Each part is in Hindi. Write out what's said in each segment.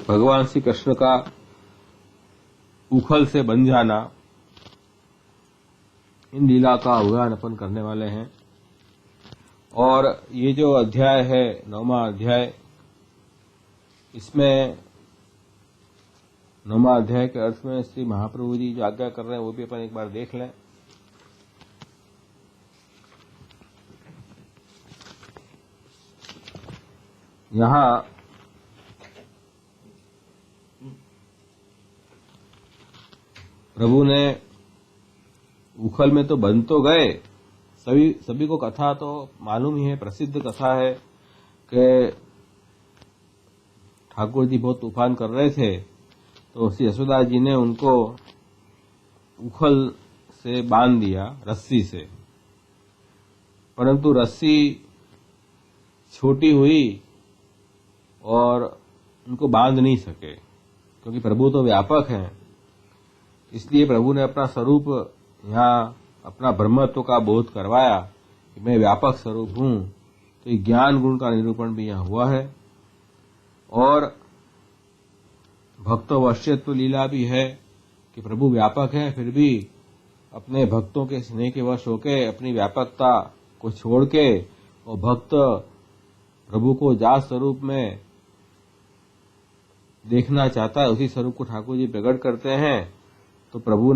भगवान श्री कृष्ण का उखल से बन जाना, इन लीला का अवगाहन अपन करने वाले हैं। और ये जो अध्याय है 9वां अध्याय, इसमें 9वां अध्याय के अर्थ में श्री महाप्रभु जी जो आज्ञा कर रहे हैं वो भी अपन एक बार देख लें। यहां प्रभु ने उखल में तो बन तो गए, सभी को कथा तो मालूम ही है, प्रसिद्ध कथा है कि ठाकुर जी बहुत तूफान कर रहे थे, तो श्री यशोदा जी ने उनको उखल से बांध दिया रस्सी से, परंतु रस्सी छोटी हुई और उनको बांध नहीं सके, क्योंकि प्रभु तो व्यापक हैं। इसलिए प्रभु ने अपना स्वरूप यहाँ अपना ब्रह्मत्व का बोध करवाया कि मैं व्यापक स्वरूप हूं। तो ये ज्ञान गुण का निरूपण भी यहाँ हुआ है। और भक्तवश्यत्व लीला भी है कि प्रभु व्यापक है, फिर भी अपने भक्तों के स्नेह के वश होके अपनी व्यापकता को छोड़ के और भक्त प्रभु को जात स्वरूप में देखना चाहता है, उसी स्वरूप को ठाकुर जी प्रकट करते हैं। तो प्रभु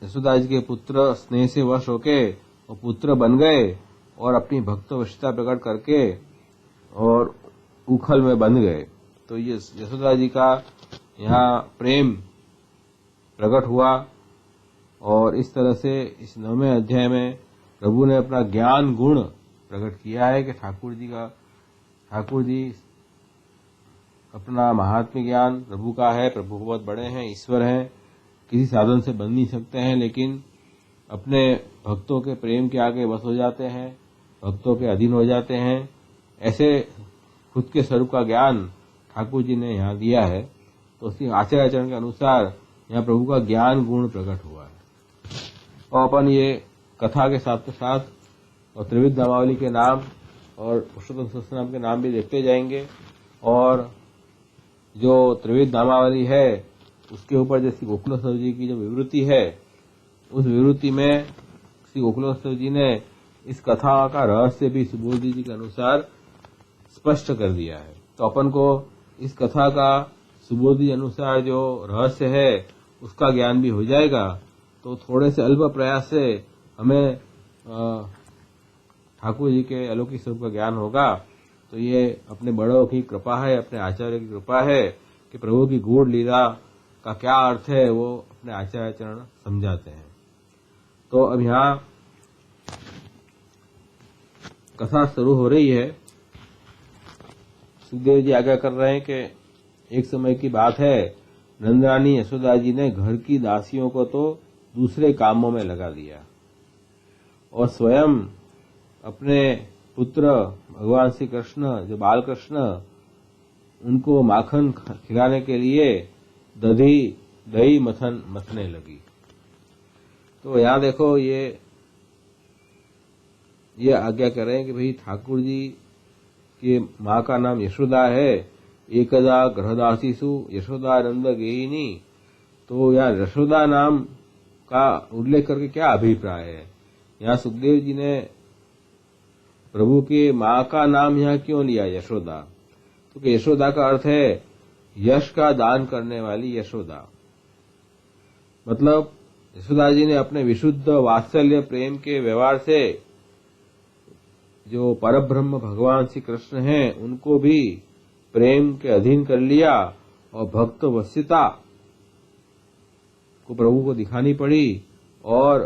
यशोदा जी के पुत्र स्नेह से वश होके और पुत्र बन गए और अपनी भक्तवशता प्रकट करके और उखल में बंध गए। तो ये यशोदा जी का यहाँ प्रेम प्रकट हुआ। और इस तरह से इस 9वें अध्याय में प्रभु ने अपना ज्ञान गुण प्रकट किया है कि ठाकुर जी अपना महात्म्य ज्ञान प्रभु का है, प्रभु बहुत बड़े हैं, ईश्वर हैं, किसी साधन से बन नहीं सकते हैं, लेकिन अपने भक्तों के प्रेम के आगे बस हो जाते हैं, भक्तों के अधीन हो जाते हैं। ऐसे खुद के स्वरूप का ज्ञान ठाकुर जी ने यहाँ दिया है। तो उसी आचार्य आचरण के अनुसार यहाँ प्रभु का ज्ञान गुण प्रकट हुआ है। और अपन ये कथा के साथ साथ और त्रिविध नामावली के नाम और पुरुषोत्तम सहस्त्र नाम के नाम भी देखते जाएंगे। और जो त्रिविध नामावली है उसके ऊपर जैसे गोकुलेश्वर जी की जो विवृत्ति है, उस विवृत्ति में श्री गोकुलेश्वर जी ने इस कथा का रहस्य भी सुबोधि जी के अनुसार स्पष्ट कर दिया है। तो अपन को इस कथा का सुबोधि अनुसार जो रहस्य है उसका ज्ञान भी हो जाएगा। तो थोड़े से अल्प प्रयास से हमें ठाकुर जी के अलौकिक स्वरूप का ज्ञान होगा। तो ये अपने बड़ों की कृपा है, अपने आचार्य की कृपा है कि प्रभु की गूढ़ लीला का क्या अर्थ है वो अपने आचार्य चरण समझाते हैं। तो अब यहाँ कथा शुरू हो रही है। सुखदेव जी आज्ञा कर रहे हैं कि एक समय की बात है, नंदरानी यशोदा जी ने घर की दासियों को तो दूसरे कामों में लगा दिया और स्वयं अपने पुत्र भगवान श्री कृष्ण जो बाल कृष्ण, उनको माखन खिलाने के लिए दही मथने लगी। तो यहाँ देखो ये आज्ञा कर रहे हैं कि भाई ठाकुर जी की माँ का नाम यशोदा है। एकदा गृहदासीसु यशोदानंद गेयिनी। तो यहाँ यशोदा नाम का उल्लेख करके क्या अभिप्राय है? यहाँ सुखदेव जी ने प्रभु की माँ का नाम यहाँ क्यों लिया यशोदा? तो यशोदा का अर्थ है यश का दान करने वाली यशोदा। मतलब यशोदा जी ने अपने विशुद्ध वात्सल्य प्रेम के व्यवहार से जो परब्रह्म भगवान श्री कृष्ण हैं उनको भी प्रेम के अधीन कर लिया और भक्त वश्यता को प्रभु को दिखानी पड़ी और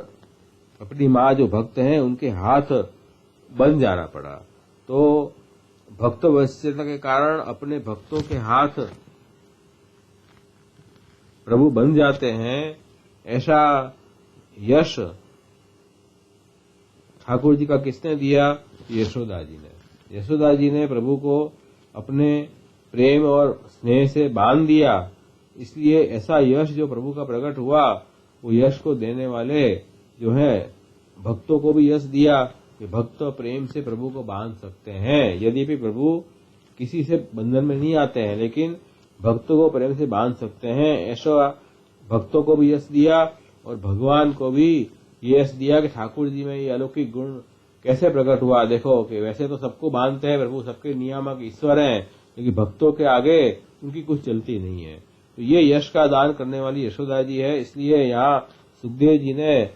अपनी माँ जो भक्त हैं उनके हाथ बन जाना पड़ा। तो भक्त वश्यता के कारण अपने भक्तों के हाथ प्रभु बन जाते हैं, ऐसा यश ठाकुर जी का किसने दिया? यशोदा जी ने। यशोदा जी ने प्रभु को अपने प्रेम और स्नेह से बांध दिया, इसलिए ऐसा यश जो प्रभु का प्रकट हुआ वो यश को देने वाले जो है भक्तों को भी यश दिया कि भक्त प्रेम से प्रभु को बांध सकते हैं। यद्यपि प्रभु किसी से बंधन में नहीं आते हैं, लेकिन भक्तों को प्रेम से बांध सकते हैं। ऐसा भक्तों को भी यश दिया और भगवान को भी ये यश दिया कि ठाकुर जी में ये अलौकिक गुण कैसे प्रकट हुआ। देखो कि वैसे तो सबको बांधते हैं प्रभु, सबके नियामक ईश्वर हैं, लेकिन भक्तों के आगे उनकी कुछ चलती नहीं है। तो ये यश का दान करने वाली यशोदा जी है। इसलिए यहाँ सुखदेव जी ने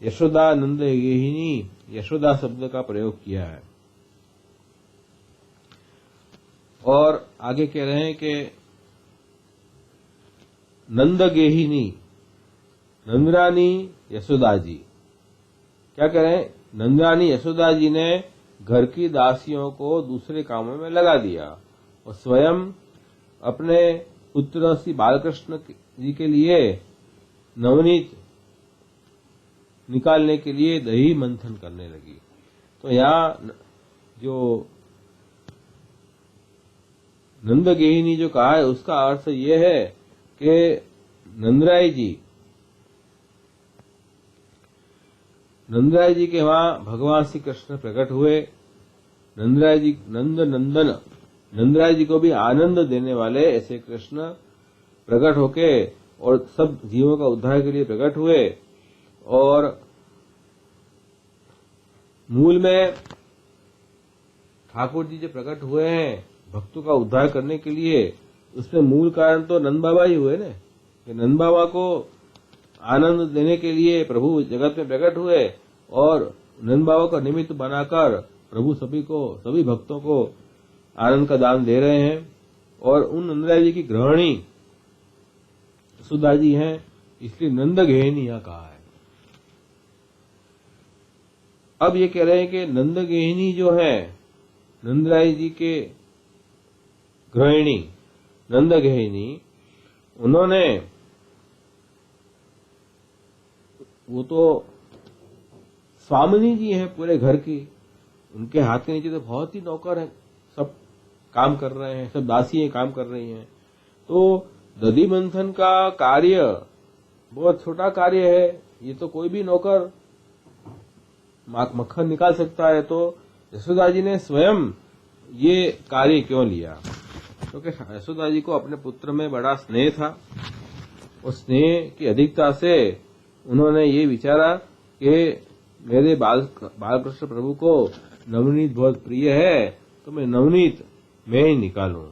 यशोदा नंद गेहिनी यशोदा शब्द का प्रयोग किया है। और आगे कह रहे हैं कि नंद गेहिनी नंदरानी यशोदा जी, क्या कह रहे हैं, नंदरानी यशोदा जी ने घर की दासियों को दूसरे कामों में लगा दिया और स्वयं अपने पुत्र श्री बालकृष्ण जी के लिए नवनीत निकालने के लिए दही मंथन करने लगी। तो यहाँ जो नंद गेहिनी जो कहा है उसका अर्थ ये है कि नंदराय जी के वहां भगवान श्री कृष्ण प्रकट हुए। नंदराय जी नंदराय जी को भी आनंद देने वाले ऐसे कृष्ण प्रकट होके और सब जीवों का उद्धार के लिए प्रकट हुए। और मूल में ठाकुर जी जो प्रकट हुए हैं भक्तों का उद्धार करने के लिए, उसमें मूल कारण तो नंद बाबा ही हुए ना, कि नंद बाबा को आनंद देने के लिए प्रभु जगत में प्रकट हुए और नंद बाबा का निमित्त बनाकर प्रभु सभी भक्तों को आनंद का दान दे रहे हैं। और उन नंदराय जी की गृहिणी सुधा जी हैं, इसलिए नंद गेहिनी यहां कहा है। अब ये कह रहे हैं कि नंद गेहिनी जो है नंदराय जी के गृहिणी नंद गेहिनी, उन्होंने वो तो स्वामिनी जी हैं पूरे घर की, उनके हाथ के नीचे तो बहुत ही नौकर हैं, सब काम कर रहे हैं, सब दासियां काम कर रही हैं। तो दधि मंथन का कार्य बहुत छोटा कार्य है, ये तो कोई भी नौकर मक्खन निकाल सकता है। तो यशोदा जी ने स्वयं ये कार्य क्यों लिया? क्योंकि यशोदा जी को अपने पुत्र में बड़ा स्नेह था। उस स्नेह की अधिकता से उन्होंने ये विचारा कि मेरे बालकृष्ण प्रभु को नवनीत बहुत प्रिय है, तो मैं नवनीत मैं ही निकालूं।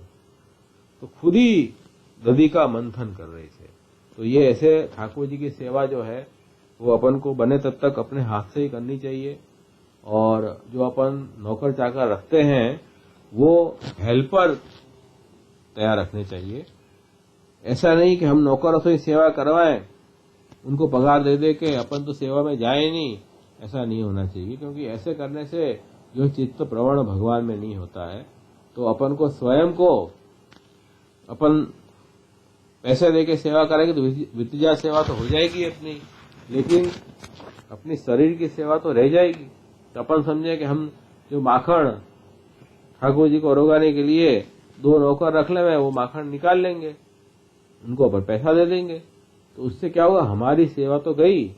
तो खुद ही दधि का मंथन कर रहे थे। तो ये ऐसे ठाकुर जी की सेवा जो है वो अपन को बने तब तक अपने हाथ से ही करनी चाहिए। और जो अपन नौकर चाकर रखते हैं वो हेल्पर तैयार रखने चाहिए। ऐसा नहीं कि हम नौकरों से सेवा करवाएं, उनको पगार दे दे के अपन तो सेवा में जाए नहीं, ऐसा नहीं होना चाहिए। क्योंकि ऐसे करने से जो चित्त प्रवण भगवान में नहीं होता है, तो अपन को स्वयं को अपन पैसे दे के सेवा करेंगे तो वित्तीय सेवा तो हो जाएगी अपनी, लेकिन अपनी शरीर की सेवा तो रह जाएगी। तो अपन समझे कि हम जो माखन ठाकुर जी को रोगाने के लिए 2 नौकर रख ले, वो माखन निकाल लेंगे, उनको अपन पैसा दे देंगे, तो उससे क्या होगा, हमारी सेवा तो गई।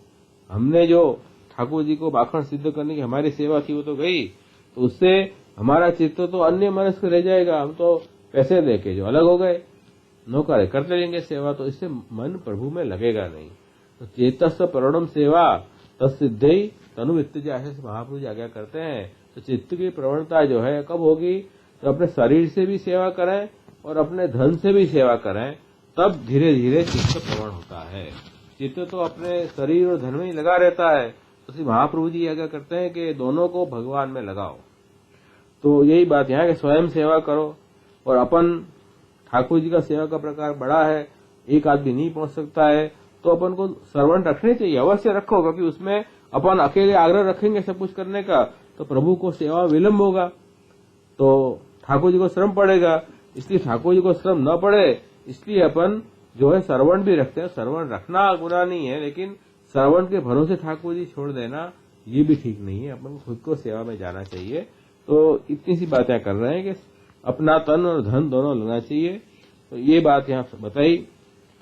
हमने जो ठाकुर जी को माखन सिद्ध करने की हमारी सेवा थी वो तो गई, तो उससे हमारा चित्त तो अन्य मनस्क रह जाएगा। हम तो पैसे देके जो अलग हो गए, नौकर करते रहेंगे सेवा, तो इससे मन प्रभु में लगेगा नहीं। तो चेतस्य प्रणम सेवा तत्सिद्धि तनु वित्तजा, ऐसे महाप्रभु जी आज्ञा करते हैं। तो चित्त की प्रवणता जो है कब होगी, तो अपने शरीर से भी सेवा करें और अपने धन से भी सेवा करें, तब धीरे धीरे चित्त प्रवण होता है। चित्त तो अपने शरीर और धन में ही लगा रहता है। तो श्री महाप्रभु जी आज्ञा करते हैं कि दोनों को भगवान में लगाओ। तो यही बात यहाँ कि स्वयं सेवा करो। और अपन ठाकुर जी का सेवा का प्रकार बड़ा है, एक आदमी नहीं पहुंच सकता है, तो अपन को सर्वेंट रखने चाहिए, अवश्य रखो। क्योंकि उसमें अपन अकेले आग्रह रखेंगे सब कुछ करने का, तो प्रभु को सेवा विलंब होगा, तो ठाकुर जी को श्रम पड़ेगा। इसलिए ठाकुर जी को श्रम न पड़े, इसलिए अपन जो है सर्वेंट भी रखते हैं। सर्वेंट रखना गुनाह नहीं है, लेकिन सर्वेंट के भरोसे ठाकुर जी छोड़ देना ये भी ठीक नहीं है। अपन खुद को सेवा में जाना चाहिए। तो इतनी सी बातें कर रहे हैं कि अपना तन और धन दोनों लेना चाहिए। तो ये बात यहाँ बताई।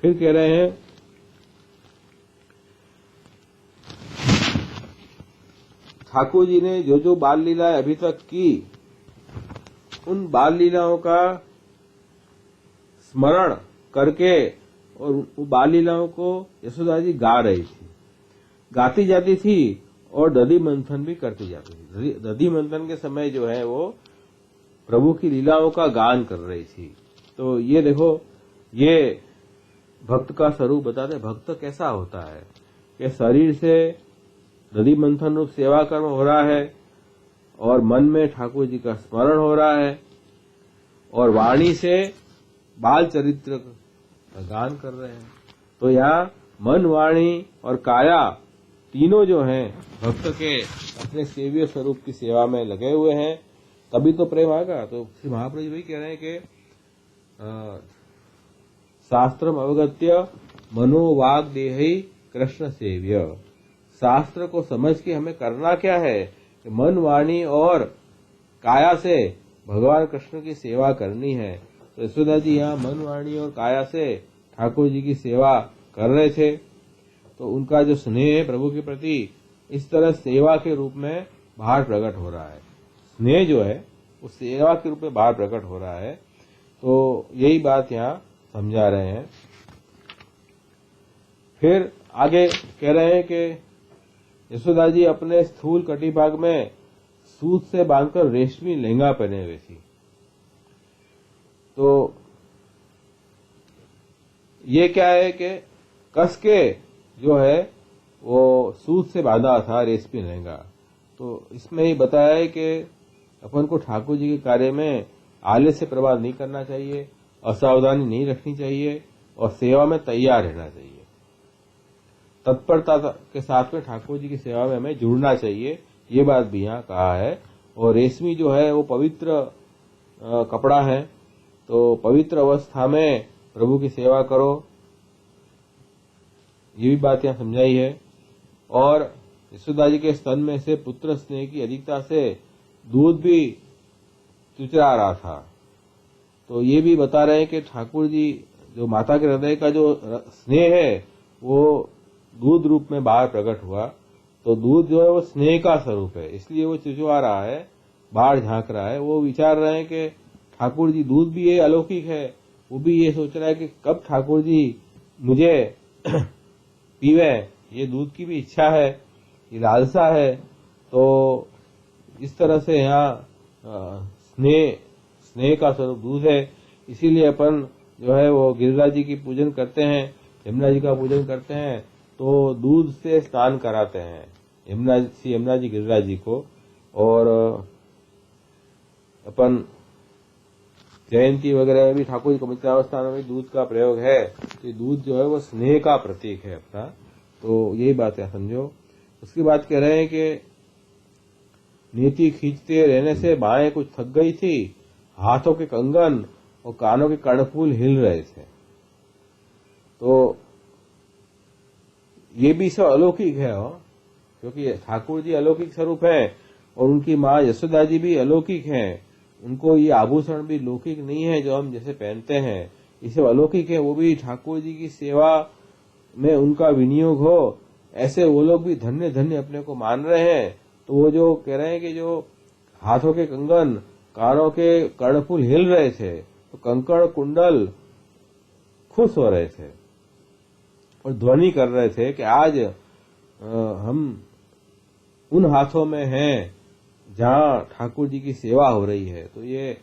फिर कह रहे हैं ठाकुर जी ने जो जो बाल लीला अभी तक की उन बाल लीलाओं का स्मरण करके और वो बाल लीलाओं को यशोदा जी गा रही थी, गाती जाती थी और दधि मंथन भी करती जाती थी। दधि मंथन के समय जो है वो प्रभु की लीलाओं का गान कर रही थी। तो ये देखो, ये भक्त का स्वरूप बताते, भक्त कैसा होता है कि शरीर से दधि मंथन रूप सेवा कर्म हो रहा है और मन में ठाकुर जी का स्मरण हो रहा है और वाणी से बाल चरित्र का गान कर रहे हैं। तो यहाँ मन, वाणी और काया तीनों जो हैं भक्त के अपने सेव्य स्वरूप की सेवा में लगे हुए हैं, तभी तो प्रेम आएगा। तो श्री महाप्रभु जी कह रहे हैं कि शास्त्रम अवगत्य मनोवाग देहि कृष्ण सेव्य। शास्त्र को समझ के हमें करना क्या है कि मन, वाणी और काया से भगवान कृष्ण की सेवा करनी है। तो यशोदा जी यहाँ मन, वाणी और काया से ठाकुर जी की सेवा कर रहे थे। तो उनका जो स्नेह है प्रभु के प्रति इस तरह सेवा के रूप में बाहर प्रकट हो रहा है। स्नेह जो है वो सेवा के रूप में बाहर प्रकट हो रहा है। तो यही बात यहाँ समझा रहे हैं। फिर आगे कह रहे हैं कि यशोदा जी अपने स्थूल कटिभाग में सूत से बांधकर रेशमी लहंगा पहने हुए थी। तो ये क्या है कि कस के जो है वो सूत से बांधा था रेशमी लहंगा। तो इसमें ही बताया है कि अपन को ठाकुर जी के कार्य में आलस्य से प्रवाह नहीं करना चाहिए, असावधानी नहीं रखनी चाहिए और सेवा में तैयार रहना चाहिए। तत्परता के साथ में ठाकुर जी की सेवा में हमें जुड़ना चाहिए, ये बात भी यहाँ कहा है। और रेशमी जो है वो पवित्र कपड़ा है, तो पवित्र अवस्था में प्रभु की सेवा करो, ये भी बात यहाँ समझाई है। और यशोदा जी के स्तन में से पुत्र स्नेह की अधिकता से दूध भी चुचरा रहा था। तो ये भी बता रहे हैं कि ठाकुर जी जो माता के हृदय का जो स्नेह है वो दूध रूप में बाहर प्रकट हुआ। तो दूध जो है वो स्नेह का स्वरूप है, इसलिए वो चुचवा रहा है, बाहर झांक रहा है। वो विचार रहे हैं कि ठाकुर जी दूध भी ये अलौकिक है, वो भी ये सोच रहा है कि कब ठाकुर जी मुझे पीवे, ये दूध की भी इच्छा है, ये लालसा है। तो इस तरह से यहाँ स्नेह का स्वरूप दूध है। इसीलिए अपन जो है वो गिरिराज जी की पूजन करते हैं, यमुना जी का पूजन करते हैं, तो दूध से स्नान कराते हैं यमुना जी गिरिराज जी को। और अपन जयंती वगैरह में भी ठाकुर जी को मित्रावस्थान में भी दूध का प्रयोग है। तो दूध जो है वो स्नेह का प्रतीक है अपना। तो यही बात है, समझो। उसके बाद कह रहे हैं कि नीति खींचते रहने से बाहें कुछ थक गई थी, हाथों के कंगन और कानों के कर्णफूल हिल रहे थे। तो ये भी सब अलौकिक है, क्योंकि ठाकुर जी अलौकिक स्वरूप है और उनकी माँ यशोदा जी भी अलौकिक हैं। उनको ये आभूषण भी लौकिक नहीं है जो हम जैसे पहनते हैं, ये सब अलौकिक है। वो भी ठाकुर जी की सेवा में उनका विनियोग हो, ऐसे वो लोग भी धन्य धन्य अपने को मान रहे हैं। तो वो जो कह रहे हैं कि जो हाथों के कंगन, कानों के कर्णफूल हिल रहे थे, तो कंकड़ कुंडल खुश हो रहे थे और ध्वनि कर रहे थे कि आज हम उन हाथों में हैं जहां ठाकुर जी की सेवा हो रही है। तो ये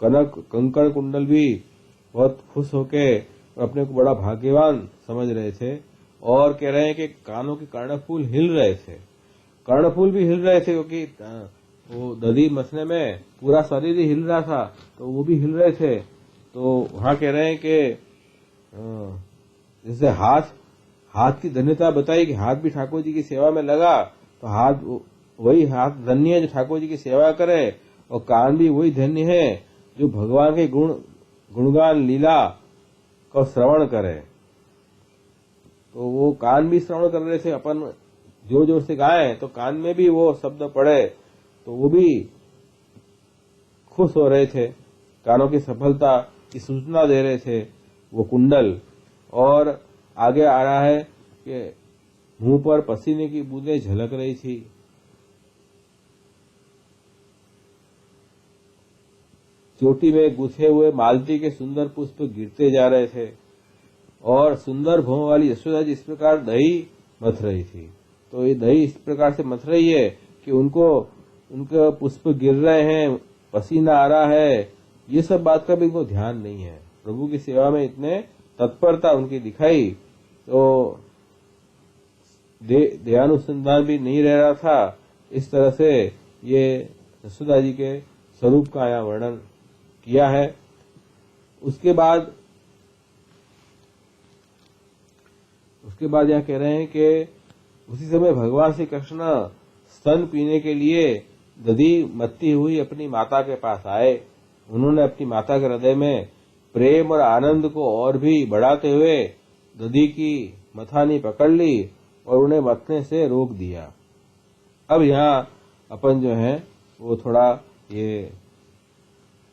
कंकड़ कुंडल भी बहुत खुश होके अपने को बड़ा भाग्यवान समझ रहे थे। और कह रहे हैं कि कानों के कर्णफूल हिल रहे थे, कर्णफूल भी हिल रहे थे, क्योंकि वो दधी मसने में पूरा शरीर ही हिल रहा था, तो वो भी हिल रहे थे। तो वहां कह रहे हैं कि जैसे हाथ की धन्यता बताई कि हाथ भी ठाकुर जी की सेवा में लगा, तो हाथ वही हाथ धन्य है जो ठाकुर जी की सेवा करे, और कान भी वही धन्य है जो भगवान के गुणगान लीला को श्रवण करे। तो वो कान भी श्रवण कर रहे थे, अपन जोर जोर से गाए तो कान में भी वो शब्द पड़े, तो वो भी खुश हो रहे थे, कानों की सफलता की सूचना दे रहे थे वो कुंडल। और आगे आ रहा है कि मुंह पर पसीने की बूंदें झलक रही थी। चोटी में गुथे हुए मालती के सुंदर पुष्प गिरते जा रहे थे और सुंदर भौं वाली यशोदा जी इस प्रकार दही मथ रही थी। तो ये दही इस प्रकार से मथ रही है कि उनके पुष्प गिर रहे हैं, पसीना आ रहा है, ये सब बात का भी इनको ध्यान नहीं है। प्रभु की सेवा में इतने तत्परता उनकी दिखाई, तो देहानुसंधान भी नहीं रह रहा था। इस तरह से ये यशोदा जी के स्वरूप का यहाँ वर्णन किया है। उसके बाद यह कह रहे हैं कि उसी समय भगवान श्री कृष्ण स्तन पीने के लिए दधी मथती हुई अपनी माता के पास आए। उन्होंने अपनी माता के हृदय में प्रेम और आनंद को और भी बढ़ाते हुए दधी की मथानी पकड़ ली और उन्हें मथने से रोक दिया। अब यहाँ अपन जो है वो थोड़ा ये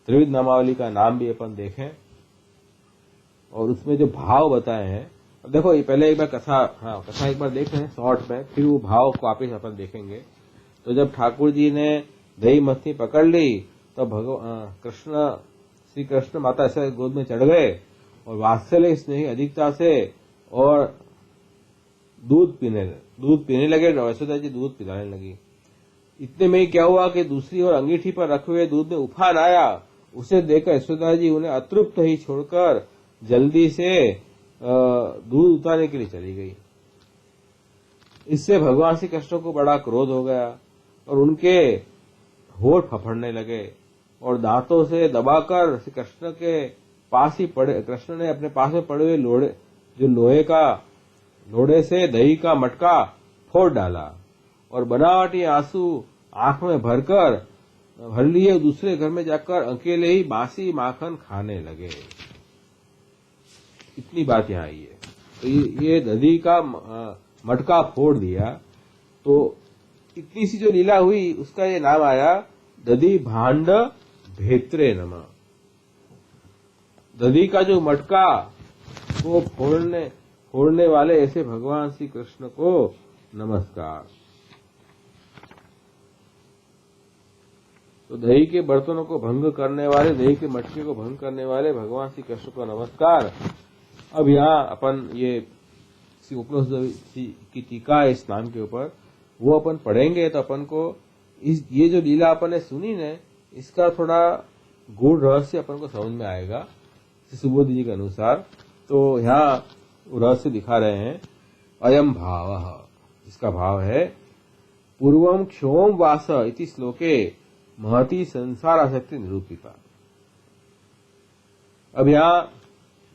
त्रिविध नामावली का नाम भी अपन देखें और उसमें जो भाव बताए हैं। अब देखो ये पहले एक बार कथा एक बार देख रहे हैं शॉर्ट में, फिर वो भाव को वापिस अपन देखेंगे। तो जब ठाकुर जी ने दही मथनी पकड़ ली तो श्री कृष्ण माता ऐसे गोद में चढ़ गए और वात्सल्य स्नेही अधिकता से और दूध पीने लगे। यशोदा जी दूध पिलाने लगी। इतने में ही क्या हुआ कि दूसरी ओर अंगीठी पर रखे हुए दूध में उफान आया। उसे देखकर यशोदा जी उन्हें अतृप्त ही छोड़कर जल्दी से दूध उतारने के लिए चली गई। इससे भगवान श्री कृष्ण को बड़ा क्रोध हो गया और उनके होठ फफड़ने लगे और दांतों से दबाकर श्री कृष्ण के पास ही कृष्ण ने अपने पास में पड़े हुए लोढ़े से दही का मटका फोड़ डाला और बनावटी आंसू आंख में भर लिए दूसरे घर में जाकर अकेले ही बासी माखन खाने लगे। इतनी बात यहाँ आई है। तो ये दधी का मटका फोड़ दिया, तो इतनी सी जो लीला हुई उसका ये नाम आया दधी भांड भेत्रे नमः। दधी का जो मटका वो फोड़ने वाले ऐसे भगवान श्री कृष्ण को नमस्कार। तो दही के बर्तनों को भंग करने वाले, दही के मटके को भंग करने वाले भगवान श्री कृष्ण को नमस्कार। अब यहाँ अपन ये की टीका है इस नाम के ऊपर, वो अपन पढ़ेंगे तो अपन को ये जो लीला अपन ने सुनी ने इसका थोड़ा गूढ़ रहस्य अपन को समझ में आएगा सुबोध जी के अनुसार। तो यहाँ रहस्य दिखा रहे हैं। अयम भाव, इसका भाव है पूर्वम क्षोम वास इति श्लोके महती संसार आसक्ति निरूपिता। अब यहाँ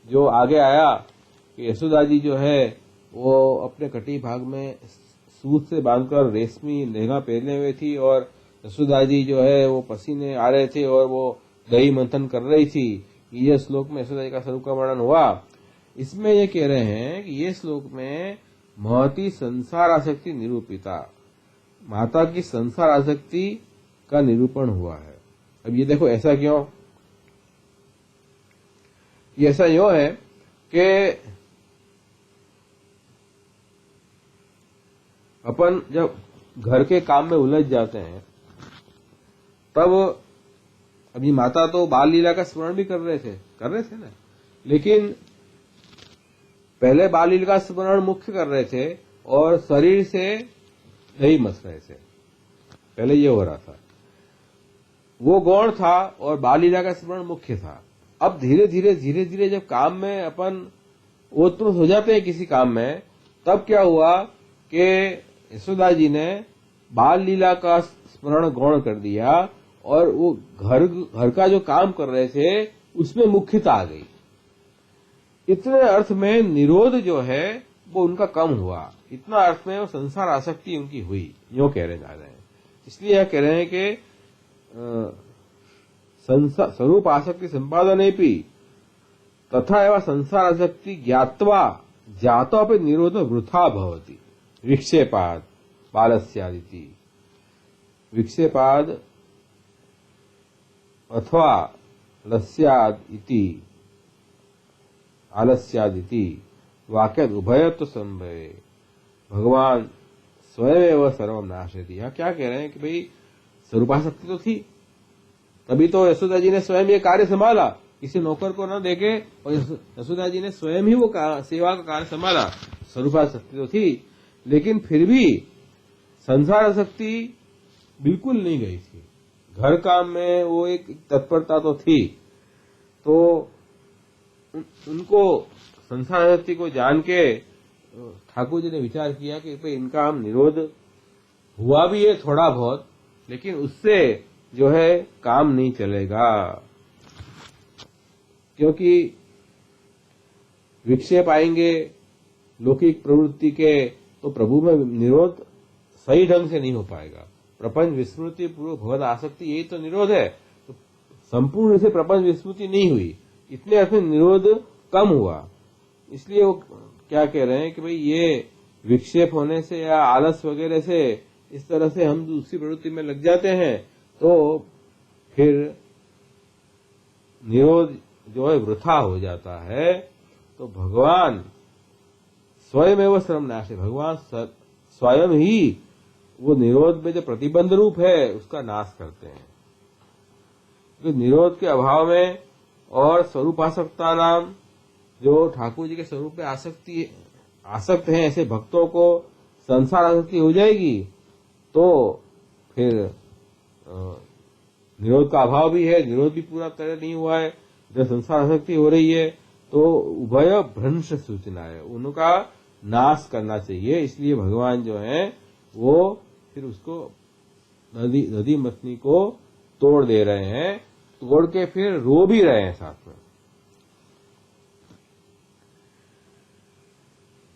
जो आगे आया कि यशोदा जी जो है वो अपने कटी भाग में सूत से बांधकर रेशमी लहंगा पहने हुए थी और यशोदा जी जो है वो पसीने आ रहे थे और वो दही मंथन कर रही थी। ये श्लोक में यशोदा जी का स्वरूप का वर्णन हुआ। इसमें ये कह रहे हैं कि ये श्लोक में महती संसार आसक्ति निरूपिता, माता की संसार आसक्ति का निरूपण हुआ है। अब ये देखो ऐसा क्यों? ये ऐसा यूं है कि अपन जब घर के काम में उलझ जाते हैं तब अभी माता तो बाल लीला का स्मरण भी कर रहे थे ना, लेकिन पहले बाल लीला का स्मरण मुख्य कर रहे थे और शरीर से दही मस रहे थे। पहले ये हो रहा था, वो गौण था और बाल लीला का स्मरण मुख्य था। अब धीरे धीरे जब काम में अपन ओतप्रोत हो जाते हैं किसी काम में, तब क्या हुआ कि यशोदा जी ने बाल लीला का स्मरण गौण कर दिया और वो घर का जो काम कर रहे थे उसमें मुख्यता आ गई। इतने अर्थ में निरोध जो है वो उनका कम हुआ, इतना अर्थ में वो संसार आसक्ति उनकी हुई, यूं कहने जा रहे हैं। इसलिए यह कह रहे हैं कि स्वरूप आसक्ति संपादने भी तथा एवं संसार आसक्ति ज्ञात्वा जातो अपि निरोध वृथा भवति। विक्षेपाद बालस्यादिति, विक्षेपाद अथवा लस्याद इति आलस्यादिति वाक्यद उभयत्व संभवे भगवान स्वयं सर्वम नाशयति। यहाँ क्या कह रहे हैं कि भाई स्वरूपासक्ति तो थी तभी तो यशोदा जी ने स्वयं ये कार्य संभाला, किसी नौकर को न देके, और यशोदा जी ने स्वयं ही वो सेवा का कार्य संभाला। स्वरूपासक्ति तो थी, लेकिन फिर भी संसार आसक्ति बिल्कुल नहीं गई थी। घर काम में वो एक तत्परता तो थी। तो उनको संसार आसक्ति को जान के ठाकुर जी ने विचार किया कि भाई इनका हम निरोध हुआ भी है थोड़ा बहुत, लेकिन उससे जो है काम नहीं चलेगा, क्योंकि विक्षेप आएंगे लौकिक प्रवृत्ति के, तो प्रभु में निरोध सही ढंग से नहीं हो पाएगा। प्रपंच विस्मृति पूर्व भगवत आसक्ति, यही तो निरोध है। तो संपूर्ण से प्रपंच विस्मृति नहीं हुई, इतने अर्थ में निरोध कम हुआ। इसलिए वो क्या कह रहे हैं कि भाई ये विक्षेप होने से या आलस वगैरह से इस तरह से हम दूसरी प्रवृत्ति में लग जाते हैं, तो फिर निरोध जो है वृथा हो जाता है। तो भगवान स्वयं एवं श्रम नाश है, भगवान स्वयं ही वो निरोध में जो प्रतिबंध रूप है उसका नाश करते हैं। क्योंकि निरोध के अभाव में और स्वरूपासक्ता नाम जो ठाकुर जी के स्वरूप में आसक्त हैं, ऐसे भक्तों को संसार आसक्ति हो जाएगी, तो फिर निरोध का अभाव भी है, निरोध भी पूरा तरह नहीं हुआ है। जब संसार आसक्ति हो रही है तो उभय भ्रंश सूचना है, उनका नाश करना चाहिए। इसलिए भगवान जो है वो फिर उसको नदी मथनी को तोड़ दे रहे हैं, तोड़ के फिर रो भी रहे हैं साथ में,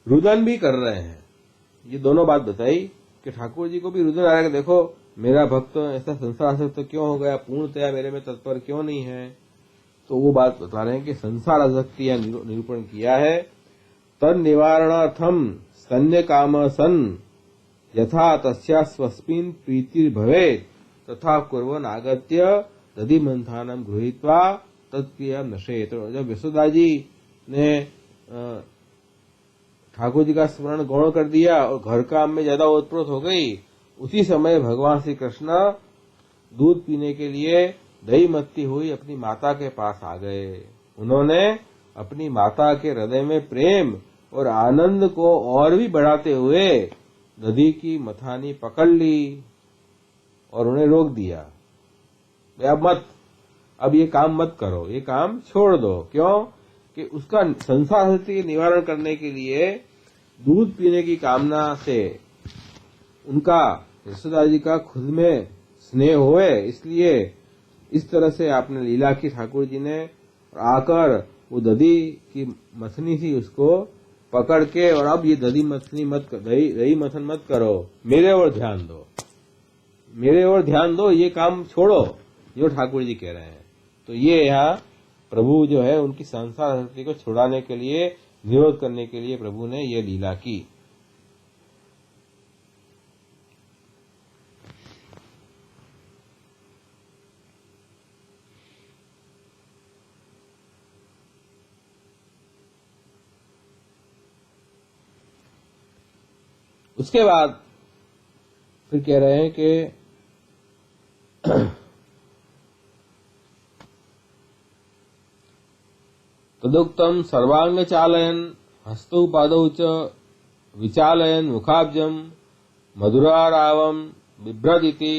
रुदन भी कर रहे हैं। ये दोनों बात बताई कि ठाकुर जी को भी रुदन आ रहा है कि देखो मेरा भक्त ऐसा संसार आसक्त तो क्यों हो गया, पूर्णतया मेरे में तत्पर क्यों नहीं है। तो वो बात बता रहे हैं कि संसार आसक्ति या निरूपण किया है। तद निवारणार्थम स्तन्य काम सन यथा तस्या स्वस्मिन् प्रीतिर भवेत् तथा कुर्वन् आगत्य दधि मंथानम गृहीत्वा तत्क्रिया नशेत। जब यशोदा जी ने ठाकुर जी का स्मरण गौण कर दिया और घर काम में ज्यादा ओतप्रोत हो गई, उसी समय भगवान श्री कृष्ण दूध पीने के लिए दही मत्ती हुई अपनी माता के पास आ गए। उन्होंने अपनी माता के हृदय में प्रेम और आनंद को और भी बढ़ाते हुए दधी की मथानी पकड़ ली और उन्हें रोक दिया, अब ये काम मत करो, ये काम छोड़ दो। क्यों कि उसका संसार आसक्ति के निवारण करने के लिए दूध पीने की कामना से उनका यशोदा जी का खुद में स्नेह होए, इसलिए इस तरह से आपने लीला की ठाकुर जी ने, आकर वो दधी की मथनी थी उसको पकड़ के, और अब ये दही मथन मत करो, मेरे ओर ध्यान दो, मेरे ओर ध्यान दो, ये काम छोड़ो, जो ठाकुर जी कह रहे हैं। तो ये यहाँ प्रभु जो है उनकी संसार आसक्ति को छुड़ाने के लिए, निरोध करने के लिए प्रभु ने ये लीला की। उसके बाद फिर कह रहे हैं कि तदुक्तम सर्वांग चालयन हस्तौ पादौ च विचालयन मुखाब्जम मधुरारावम बिभ्रदिति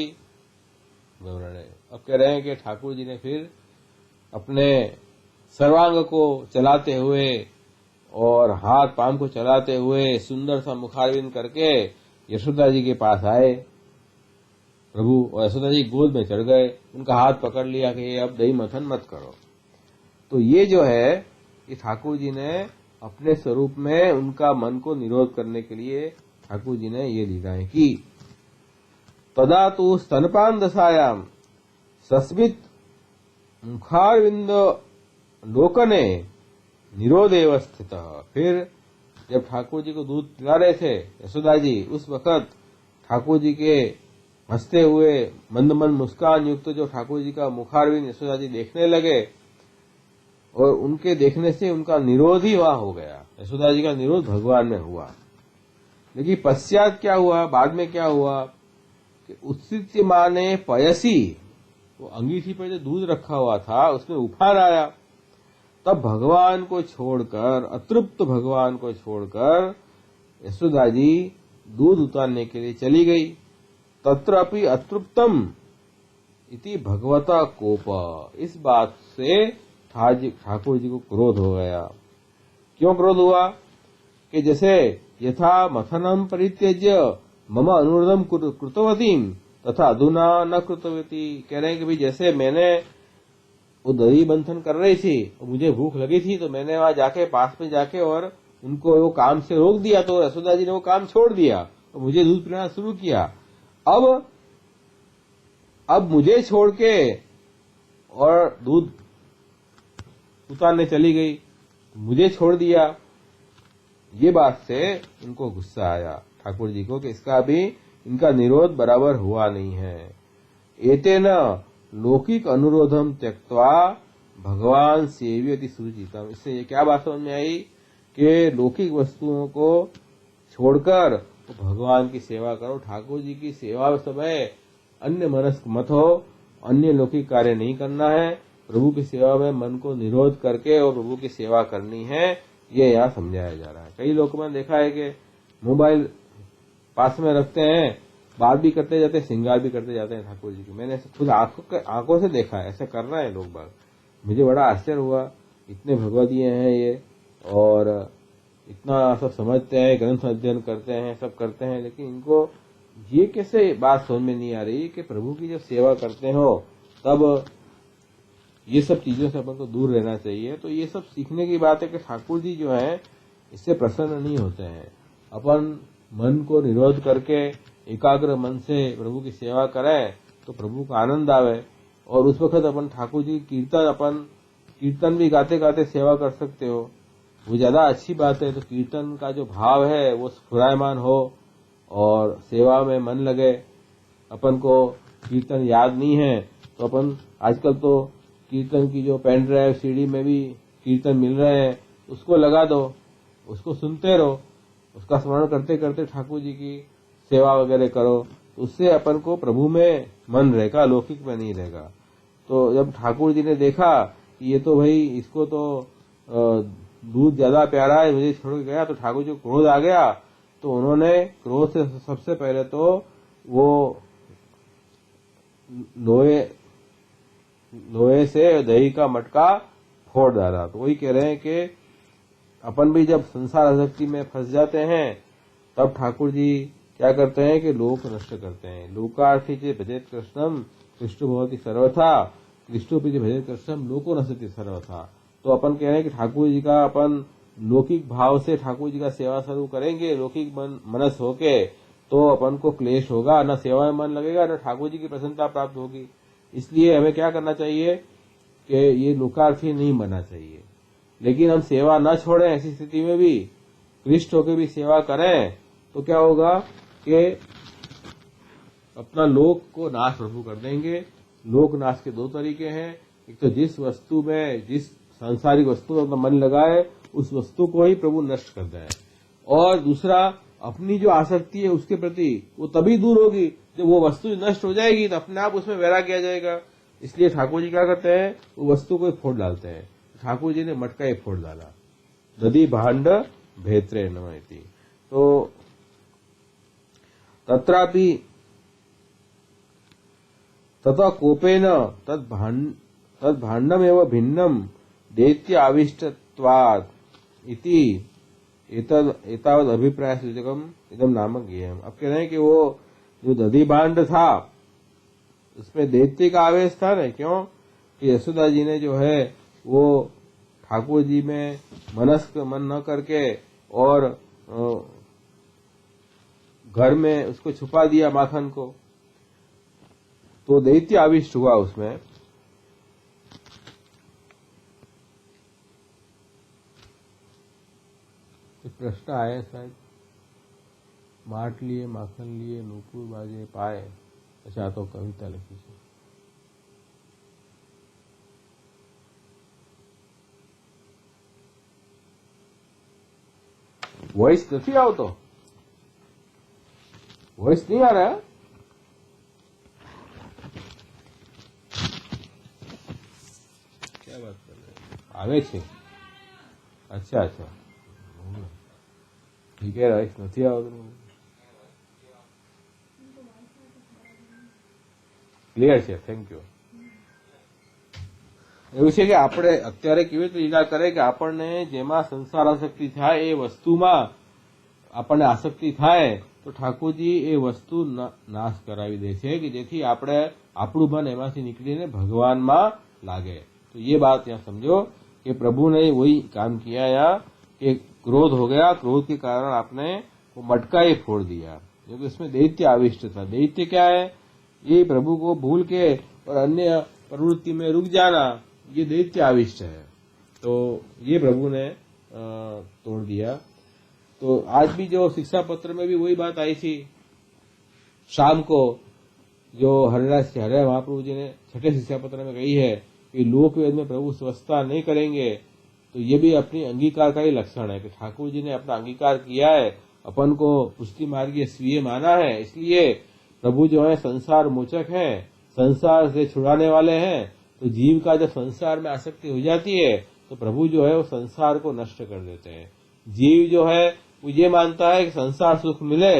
विवरण है। अब कह रहे हैं कि ठाकुर जी ने फिर अपने सर्वांग को चलाते हुए और हाथ पांव को चलाते हुए सुंदर सा मुखारविंद करके यशोदा जी के पास आए प्रभु, और यशोदा जी गोद में चढ़ गए, उनका हाथ पकड़ लिया कि अब दही मथन मत करो। तो ये जो है ये ठाकुर जी ने अपने स्वरूप में उनका मन को निरोध करने के लिए ठाकुर जी ने ये लीलाएं की। तदा तु स्तनपान दशायाम सस्मित मुखारविंद लोकने निरोधेव स्थित। फिर जब ठाकुर जी को दूध पिला रहे थे यशोदा जी, उस वक्त ठाकुर जी के हंसते हुए मंद मंद मुस्कान युक्त जो ठाकुर जी का मुखारविंद यशोदा जी देखने लगे, और उनके देखने से उनका निरोध ही वहां हो गया। यशोदा जी का निरोध भगवान में हुआ। लेकिन पश्चात क्या हुआ, बाद में क्या हुआ कि उत्सित माने पयसी, तो अंगीठी पर जो दूध रखा हुआ था उसमें उफान आया। तब भगवान को छोड़कर, अतृप्त भगवान को छोड़कर यशोदा जी दूध उतारने के लिए चली गई। तत्रापि अतृप्तम इति भगवता कोप। इस बात से ठाकुर जी को क्रोध हो गया। क्यों क्रोध हुआ? कि जैसे यथा मथनम परित्यज्य मम अनुरोधम कृतवती तथा अधुना न कृतवती। कह रहे हैं कि भाई जैसे मैंने वो दही मंथन कर रही थी और मुझे भूख लगी थी तो मैंने वहां जाके पास में जाके और उनको वो काम से रोक दिया, तो यशोदा जी ने वो काम छोड़ दिया और मुझे दूध पिलाना शुरू किया। अब मुझे छोड़ के और दूध उतारने चली गई, मुझे छोड़ दिया। ये बात से उनको गुस्सा आया ठाकुर जी को कि इसका अभी इनका निरोध बराबर हुआ नहीं है। एतेन लौकिक अनुरोधम त्यक्त्वा भगवान सेव्यति सुचितम। इससे ये क्या बात समझ में आई कि लौकिक वस्तुओं को छोड़कर तो भगवान की सेवा करो। ठाकुर जी की सेवा समय अन्य मनस्क मत हो, अन्य लौकिक कार्य नहीं करना है, प्रभु की सेवा में मन को निरोध करके और प्रभु की सेवा करनी है। ये यहाँ समझाया जा रहा है। कई लोगों में देखा है कि मोबाइल पास में रखते हैं, बात भी करते जाते हैं, श्रृंगार भी करते जाते हैं ठाकुर जी की। मैंने खुद आंखों से देखा है, ऐसा कर रहे हैं लोग बाग। मुझे बड़ा आश्चर्य हुआ, इतने भगवदीय हैं ये और इतना सब समझते हैं, ग्रंथ अध्ययन करते हैं, सब करते हैं, लेकिन इनको ये कैसे बात समझ में नहीं आ रही कि प्रभु की जब सेवा करते हो तब ये सब चीजों से अपन को दूर रहना चाहिए। तो ये सब सीखने की बात है कि ठाकुर जी जो है इससे प्रसन्न नहीं होते हैं। अपन मन को निरोध करके एकाग्र मन से प्रभु की सेवा करें तो प्रभु का आनंद आवे, और उस वक्त अपन ठाकुर जी कीर्तन भी गाते गाते सेवा कर सकते हो, वो ज्यादा अच्छी बात है। तो कीर्तन का जो भाव है वो स्फुरायमान हो और सेवा में मन लगे। अपन को कीर्तन याद नहीं है तो अपन आजकल तो कीर्तन की जो पेन ड्राइव सीडी में भी कीर्तन मिल रहे हैं, उसको लगा दो, उसको सुनते रहो, उसका स्मरण करते करते ठाकुर जी की सेवा वगैरह करो, तो उससे अपन को प्रभु में मन रहेगा, लौकिक में नहीं रहेगा। तो जब ठाकुर जी ने देखा कि ये तो भाई इसको तो दूध ज्यादा प्यारा है, मुझे छोड़ के गया, तो ठाकुर जी को क्रोध आ गया। तो उन्होंने क्रोध से सबसे पहले तो वो लोहे से दही का मटका फोड़ डाला। तो वही कह रहे हैं कि अपन भी जब संसार आसक्ति में फंस जाते हैं तब ठाकुर जी क्या करते हैं कि लोक नष्ट करते हैं। लोकार्थी चे भजेत कृष्णम कृष्ण भवति सर्वथा कृष्णोपि भजेत कृष्णम लोको नश्यति सर्वथा। तो अपन कह रहे हैं कि ठाकुर जी का अपन लौकिक भाव से ठाकुर जी का सेवा शुरू करेंगे, लौकिक मनस होके, तो अपन को क्लेश होगा, न सेवा में मन लगेगा, न ठाकुर जी की प्रसन्नता प्राप्त होगी। इसलिए हमें क्या करना चाहिए कि ये लोकार्थी नहीं बनना चाहिए। लेकिन हम सेवा न छोड़ें, ऐसी स्थिति में भी कृष्ण होकर भी सेवा करें तो क्या होगा कि अपना लोक को नाश प्रभु कर देंगे। लोक नाश के दो तरीके हैं, एक तो जिस वस्तु में, जिस सांसारिक वस्तु में अपना मन लगाए उस वस्तु को ही प्रभु नष्ट कर दें, और दूसरा अपनी जो आसक्ति है उसके प्रति वो तभी दूर होगी जब वो वस्तु नष्ट हो जाएगी, तो अपने आप उसमें वैराग्य आ जाएगा। इसलिए ठाकुर जी क्या करते हैं, वो वस्तु को फोड़ डालते हैं। ठाकुर जी ने मटका ही फोड़ डाला, दधि भांड भेत्रे नमयति। तो तत्रापि तथा कोपेन तद भांडमेव भिन्नम दैत्य आविष्टत्वात् इति एतावद अभिप्राय सूचकम इदम नामक ज्ञेयम्। अब कह रहे हैं कि वो जो दधि भांड था उसमें दैत्य का आवेश था ना। क्यों कि यशोदा जी ने जो है वो ठाकुर जी में मनस्क मन न करके और घर में उसको छुपा दिया माखन को, तो दैत्य आविष्ट हुआ उसमें। प्रश्न आए शायद, माट लिए माखन लिए नूपुर बाजे पाए, अच्छा तो कविता लिखी છે। वॉइस नहीं आवतो, वॉइस नहीं आ रहा है। क्या बात कर रहे हैं? आवे छे? अच्छा अच्छा, ठीक है राइस નથી આવતું. ક્લિયર છે, થેન્ક યુ. એવું છે કે આપણે અત્યારે કેવી રીતે લીલા કરે કે આપણને જેમાં સંસાર આસક્તિ થાય એ વસ્તુમાં આપણને આસક્તિ થાય તો ઠાકોરજી એ વસ્તુ નાશ કરાવી દે છે કે જેથી આપણે આપણું મન એમાંથી નીકળીને ભગવાનમાં लागे. तो ये बात यहाँ समझो कि प्रभु ने वही काम किया यहाँ कि क्रोध हो गया, क्रोध के कारण आपने वो मटका ही फोड़ दिया क्योंकि उसमें दैत्य आविष्ट था. दैत्य क्या है? ये प्रभु को भूल के और अन्य प्रवृत्ति में रुक जाना, ये दैत्य आविष्ट है. तो ये प्रभु ने तोड़ दिया. तो आज भी जो शिक्षा पत्र में भी वही बात आई थी. शाम को जो हरिदास महाप्रभु जी ने छठे शिक्षा पत्र में कही है कि लोकवेद में प्रभु स्वस्थता नहीं करेंगे, तो ये भी अपनी अंगीकार का ही लक्षण है कि ठाकुर जी ने अपना अंगीकार किया है, अपन को पुष्टि मार्गीय स्वीय माना है, इसलिए प्रभु जो है संसार मोचक है, संसार से छुड़ाने वाले हैं. तो जीव का जब संसार में आसक्ति हो जाती है तो प्रभु जो है वो संसार को नष्ट कर देते हैं. जीव जो है वो ये मानता है कि संसार सुख मिले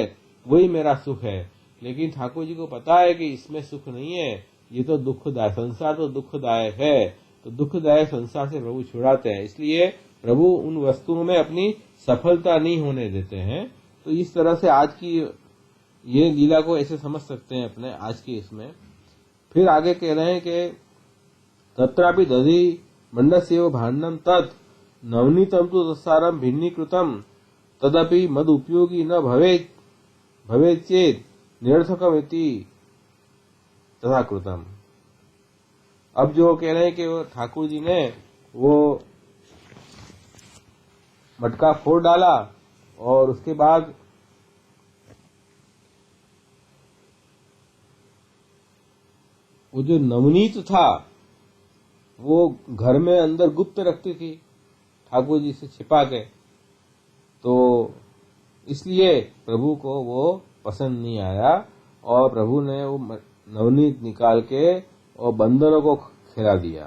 वही मेरा सुख है, लेकिन ठाकुर जी को पता है कि इसमें सुख नहीं है, ये तो दुखदायक, संसार तो दुखदायक है. तो दुखदायक संसार से प्रभु छुड़ाते हैं, इसलिए प्रभु उन वस्तुओं में अपनी सफलता नहीं होने देते हैं. तो इस तरह से आज की ये लीला को ऐसे समझ सकते हैं अपने आज के इसमें. फिर आगे कह रहे हैं कि तत्रापि दधि मंडस्येव भाण्डं तत् नवनीतम तु तत्सारं भिन्नीकृतम तदपि मद उपयोगी न भवेत् चेत् निरर्थकमिति तथा कृतम. अब जो कह रहे हैं कि ठाकुर जी ने वो मटका फोड़ डाला और उसके बाद वो जो नवनीत था वो घर में अंदर गुप्त रखती थी ठाकुर जी से छिपा के, तो इसलिए प्रभु को वो पसंद नहीं आया और प्रभु ने वो नवनीत निकाल के और बंदरों को खिला दिया.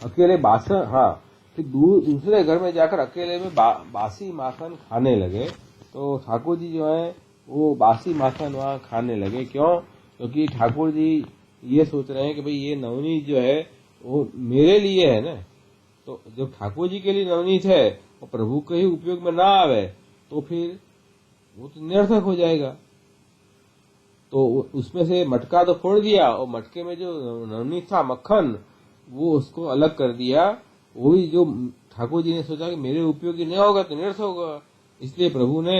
अकेले बासन, हाँ, फिर दूसरे घर में जाकर अकेले में बासी माखन खाने लगे. तो ठाकुर जी जो है वो बासी माखन वहां खाने लगे. क्यों? क्योंकि ठाकुर जी ये सोच रहे हैं कि भाई ये नवनीत जो है वो मेरे लिए है ना. तो जब ठाकुर जी के लिए नवनीत है और प्रभु के ही उपयोग में ना आवे तो फिर वो तो निरर्थक हो जाएगा. तो उसमें से मटका तो फोड़ दिया और मटके में जो नवनीत था मक्खन वो उसको अलग कर दिया. वो भी जो ठाकुर जी ने सोचा कि मेरे उपयोगी नहीं होगा तो निरर्थक होगा, इसलिए प्रभु ने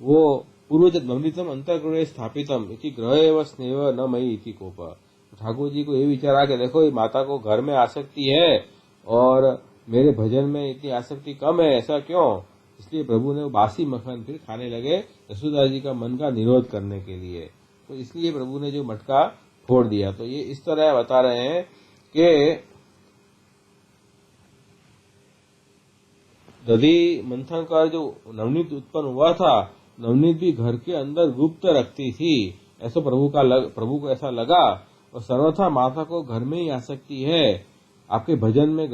वो पूर्वज नवनीतम अंतर्गृह स्थापितम इति ग्रह एवं स्नेह न मई इति कोप. ठाकुर जी को ये विचार आ कि देखो ये माता को घर में आसक्ति है और मेरे भजन में इतनी आसक्ति कम है, ऐसा क्यों? इसलिए प्रभु ने वो बासी मक्खन फिर खाने लगे यशोदा जी का मन का निरोध करने के लिए. तो इसलिए प्रभु ने जो मटका फोड़ दिया. तो ये इस तरह बता रहे हैं कि दधि मंथन का जो नवनीत उत्पन्न हुआ था, नवनीत भी घर के अंदर गुप्त रखती थी, ऐसा प्रभु को ऐसा लगा. और सर्वथा माता को घर में ही आसक्ति है, आपके भजन में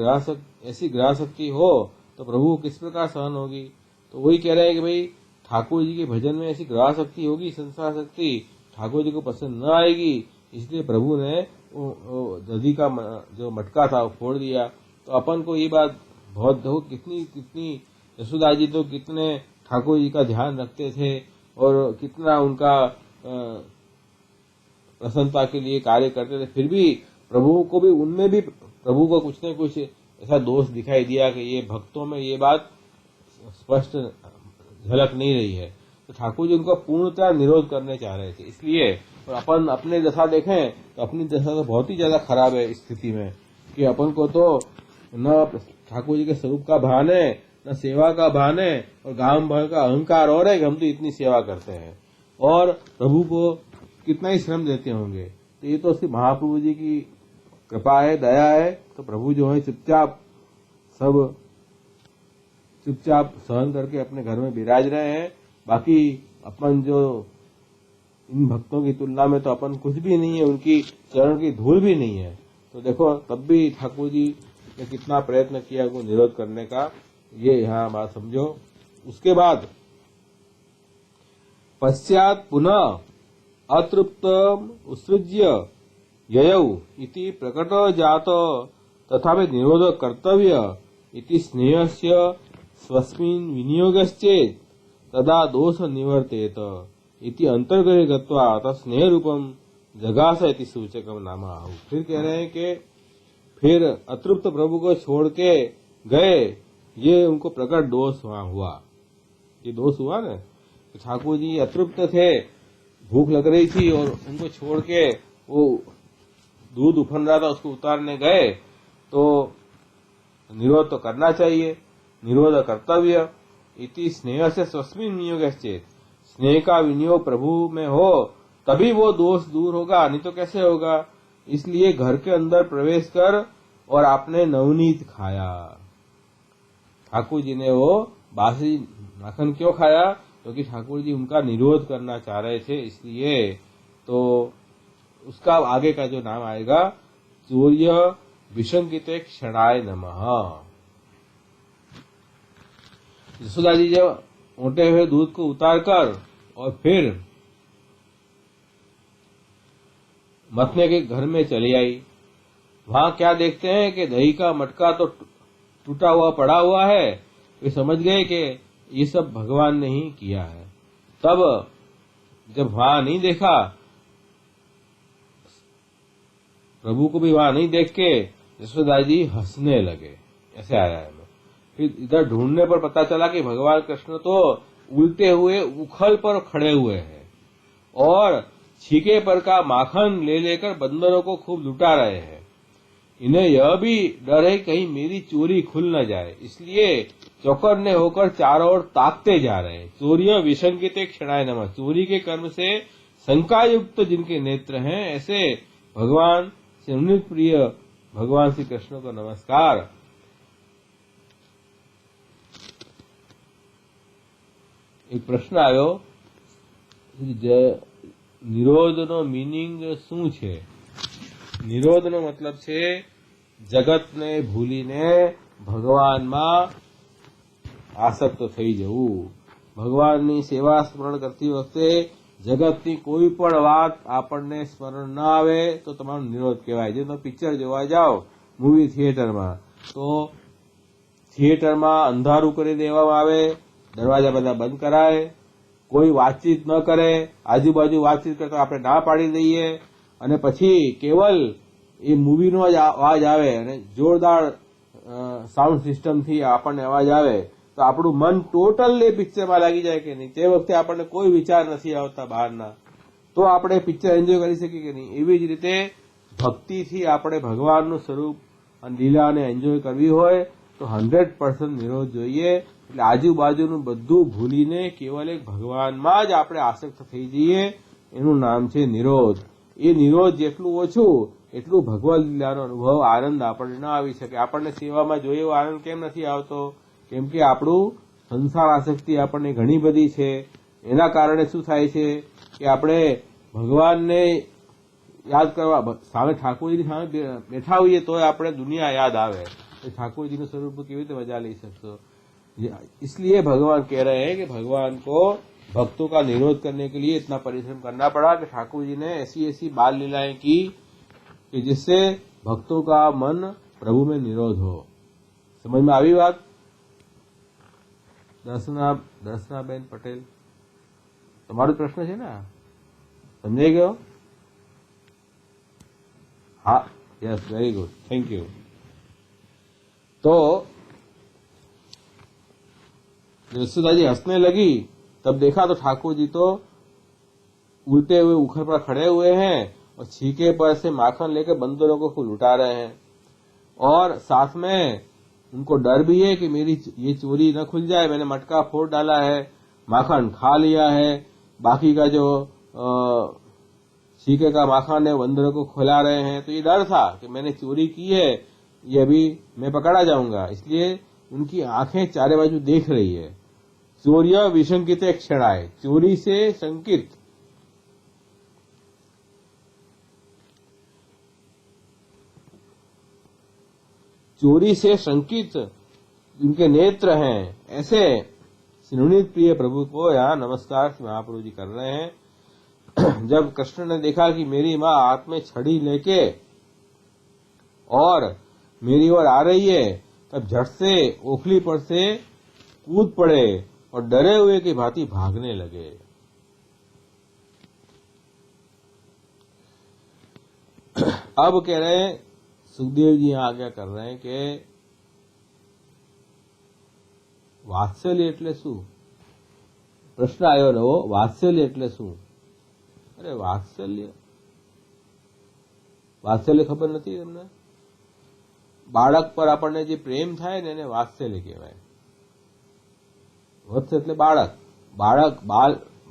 ऐसी ग्रहासक्ति हो तो प्रभु को किस प्रकार सहन होगी. तो वही कह रहे हैं कि भाई ठाकुर जी के भजन में ऐसी ग्रहासक्ति होगी, संसार शक्ति ठाकुर जी को पसंद न आएगी, इसलिए प्रभु ने दधि का जो मटका था वो फोड़ दिया. तो अपन को ये बात बहुत कितनी यशोदा जी तो कितने ठाकुर जी का ध्यान रखते थे और कितना उनका प्रसन्नता के लिए कार्य करते थे, फिर भी प्रभु को भी उनमें भी प्रभु को कुछ न कुछ ऐसा दोष दिखाई दिया कि ये भक्तों में ये बात स्पष्ट झलक नहीं रही है. तो ठाकुर जी उनका पूर्णतः निरोध करने चाह रहे थे. इसलिए और अपन अपने दशा देखें तो अपनी दशा तो बहुत ही ज्यादा खराब है इस स्थिति में कि अपन को तो न ठाकुर जी के स्वरूप का भान है, न सेवा का भान है, और गांव भर का अहंकार और है कि हम तो इतनी सेवा करते हैं और प्रभु को कितना ही श्रम देते होंगे. तो ये तो सिर्फ महाप्रभु जी की कृपा है, दया है. तो प्रभु जो है चुपचाप सहन करके अपने घर में विराज रहे हैं. बाकी अपन जो इन भक्तों की तुलना में तो अपन कुछ भी नहीं है, उनकी चरण की धूल भी नहीं है। तो देखो तब भी ठाकुर जी ने कितना प्रयत्न किया उनको निरोध करने का, ये यहाँ बात समझो। उसके बाद पश्चात पुनः अतृप्त उत्सृज्य ययौ इति प्रकट जात तथापि निरोध कर्तव्य इति स्नेहस्य स्वस्मिन् विनियोगश्चेत् तदा दोष निवर्तेत इति अंतर्गते गत्वा तस्नेह रूपम जगास इति सूचकम नाम आहु। फिर कह रहे हैं कि फिर अतृप्त प्रभु को छोड़ के गए, ये उनको प्रकट दोष वहां हुआ। ये दोष हुआ ना, तो ठाकुर जी अतृप्त थे, भूख लग रही थी और उनको छोड़ के वो दूध उफन रहा था उसको उतारने गए, तो निरोध तो करना चाहिए, निरोध कर्तव्य इति स्नेह से स्वस्मिन् विनियोगश्चेत्, स्नेह का विनियोग प्रभु में हो तभी वो दोष दूर होगा, नहीं तो कैसे होगा। इसलिए घर के अंदर प्रवेश कर और आपने नवनीत खाया। ठाकुर जी ने वो बासी माखन क्यों खाया, क्योंकि ठाकुर जी उनका निरोध करना चाह रहे थे, इसलिए। तो उसका आगे का जो नाम आएगा, चौर्य विशंकिते क्षणाय नमः। यशोदा जी जब ओटे हुए दूध को उतार कर और फिर मथने के घर में चली आई, वहां क्या देखते हैं कि दही का मटका तो टूटा हुआ पड़ा हुआ है। वे समझ गए कि ये सब भगवान ने ही किया है। तब जब वहां नहीं देखा, प्रभु को भी वहां नहीं देख के यशोदा जी हंसने लगे, ऐसे आया है। फिर इधर ढूंढने पर पता चला कि भगवान कृष्ण तो उल्टे हुए उखल पर खड़े हुए हैं और छीके पर का माखन ले लेकर बंदरों को खूब लुटा रहे हैं। इन्हें यह भी डर है कहीं मेरी चोरी खुल न जाए, इसलिए चौकन्ने होकर चारों ओर ताकते जा रहे हैं। चोरियों विशंकिते क्षणाय नमः, चोरी के कर्म से शंका युक्त जिनके नेत्र हैं, ऐसे भगवान से उन्नत प्रिय भगवान श्री कृष्ण को नमस्कार। एक प्रश्न आयो, નિરોધનો મીનિંગ શું છે? નિરોધનો મતલબ છે જગતને ભૂલીને ભગવાનમાં આસક્ત થઈ જવું। ભગવાનની સેવા સ્મરણ કરતી વખતે જગતની કોઈ પણ વાત આપણને સ્મરણ ન આવે તો તમારો નિરોધ કહેવાય। જે તમે પિક્ચર જોવા જાઓ મૂવી થિયેટરમાં, તો થિયેટરમાં અંધારું કરી દેવામાં આવે, દરવાજા બધા બંધ કરાય, કોઈ વાતચીત ન કરે, આજુબાજુ વાતચીત કરતા આપણે ના પાડી દઈએ અને પછી કેવલ એ મૂવીનો જ અવાજ આવે અને જોરદાર સાઉન્ડ સિસ્ટમથી આપણને અવાજ આવે તો આપણું મન ટોટલ એ પિક્ચરમાં લાગી જાય કે નહીં। તે વખતે આપણને કોઈ વિચાર નથી આવતા બહારના, તો આપણે પિક્ચર એન્જોય કરી શકીએ કે નહીં। એવી જ રીતે ભક્તિથી આપણે ભગવાનનું સ્વરૂપ અને લીલાને એન્જોય કરવી હોય તો 100% નિરોધ જોઈએ। એટલે આજુબાજુનું બધું ભૂલીને કેવલ એક ભગવાનમાં જ આપણે આસક્ત થઈ જઈએ, એનું નામ છે નિરોધ। એ નિરોધ જેટલું ઓછું એટલું ભગવદ લીલાનો અનુભવ આનંદ આપણને ન આવી શકે। આપણને સેવામાં જોઈએ એવો આનંદ કેમ નથી આવતો? કેમ કે આપણું સંસાર આસક્તિ આપણને ઘણી બધી છે। એના કારણે શું થાય છે કે આપણે ભગવાનને યાદ કરવા સામે ઠાકોરજીની સામે બેઠા હોઈએ તો આપણે દુનિયા યાદ આવે, ઠાકોરજીનું સ્વરૂપ કેવી રીતે મજા લઈ શકશો? इसलिए भगवान कह रहे हैं कि भगवान को भक्तों का निरोध करने के लिए इतना परिश्रम करना पड़ा कि ठाकुर जी ने ऐसी ऐसी बाल लीलाएं की कि जिससे भक्तों का मन प्रभु में निरोध हो। समझ में आई बात? दर्शनाबेन पटेल, તમારો પ્રશ્ન છે ને, સમજાઈ ગયો? हाँ, yes, very good, thank you. तो यशोदा जी हंसने लगी, तब देखा तो ठाकुर जी तो उल्टे हुए उखर पर खड़े हुए हैं और छीके पर से माखन लेकर बंदरों को खूब लुटा रहे हैं और साथ में उनको डर भी है कि मेरी ये चोरी न खुल जाए। मैंने मटका फोड़ डाला है, माखन खा लिया है, बाकी का जो छीके का माखन है बंदरों को खिला रहे हैं। तो ये डर था कि मैंने चोरी की है, ये अभी मैं पकड़ा जाऊंगा। इसलिए उनकी आंखें चारे बाजू देख रही है। चोरिया विशंकित क्षणाय, चोरी से शंकित चोरी से शंकित उनके नेत्र हैं, ऐसे सिनुनित प्रिय प्रभु को यहाँ नमस्कार महाप्रभु जी कर रहे हैं। जब कृष्ण ने देखा कि मेरी माँ हाथ में छड़ी लेके और मेरी ओर आ रही है, तब झट से ओखली पर से कूद पड़े और डरे हुए की भांति भागने लगे। अब कह रहे हैं सुखदेव जी यहां आज्ञा कर रहे हैं कि વાત્સલ્ય એટલે શું? પ્રશ્ન આવ્યો નવો, વાત્સલ્ય એટલે શું? અરે વાત્સલ્ય ખબર નથી તમને? બાળક પર આપણને જે પ્રેમ થાય ને એને વાત્સલ્ય કહેવાય. વત્સ એટલે બાળક.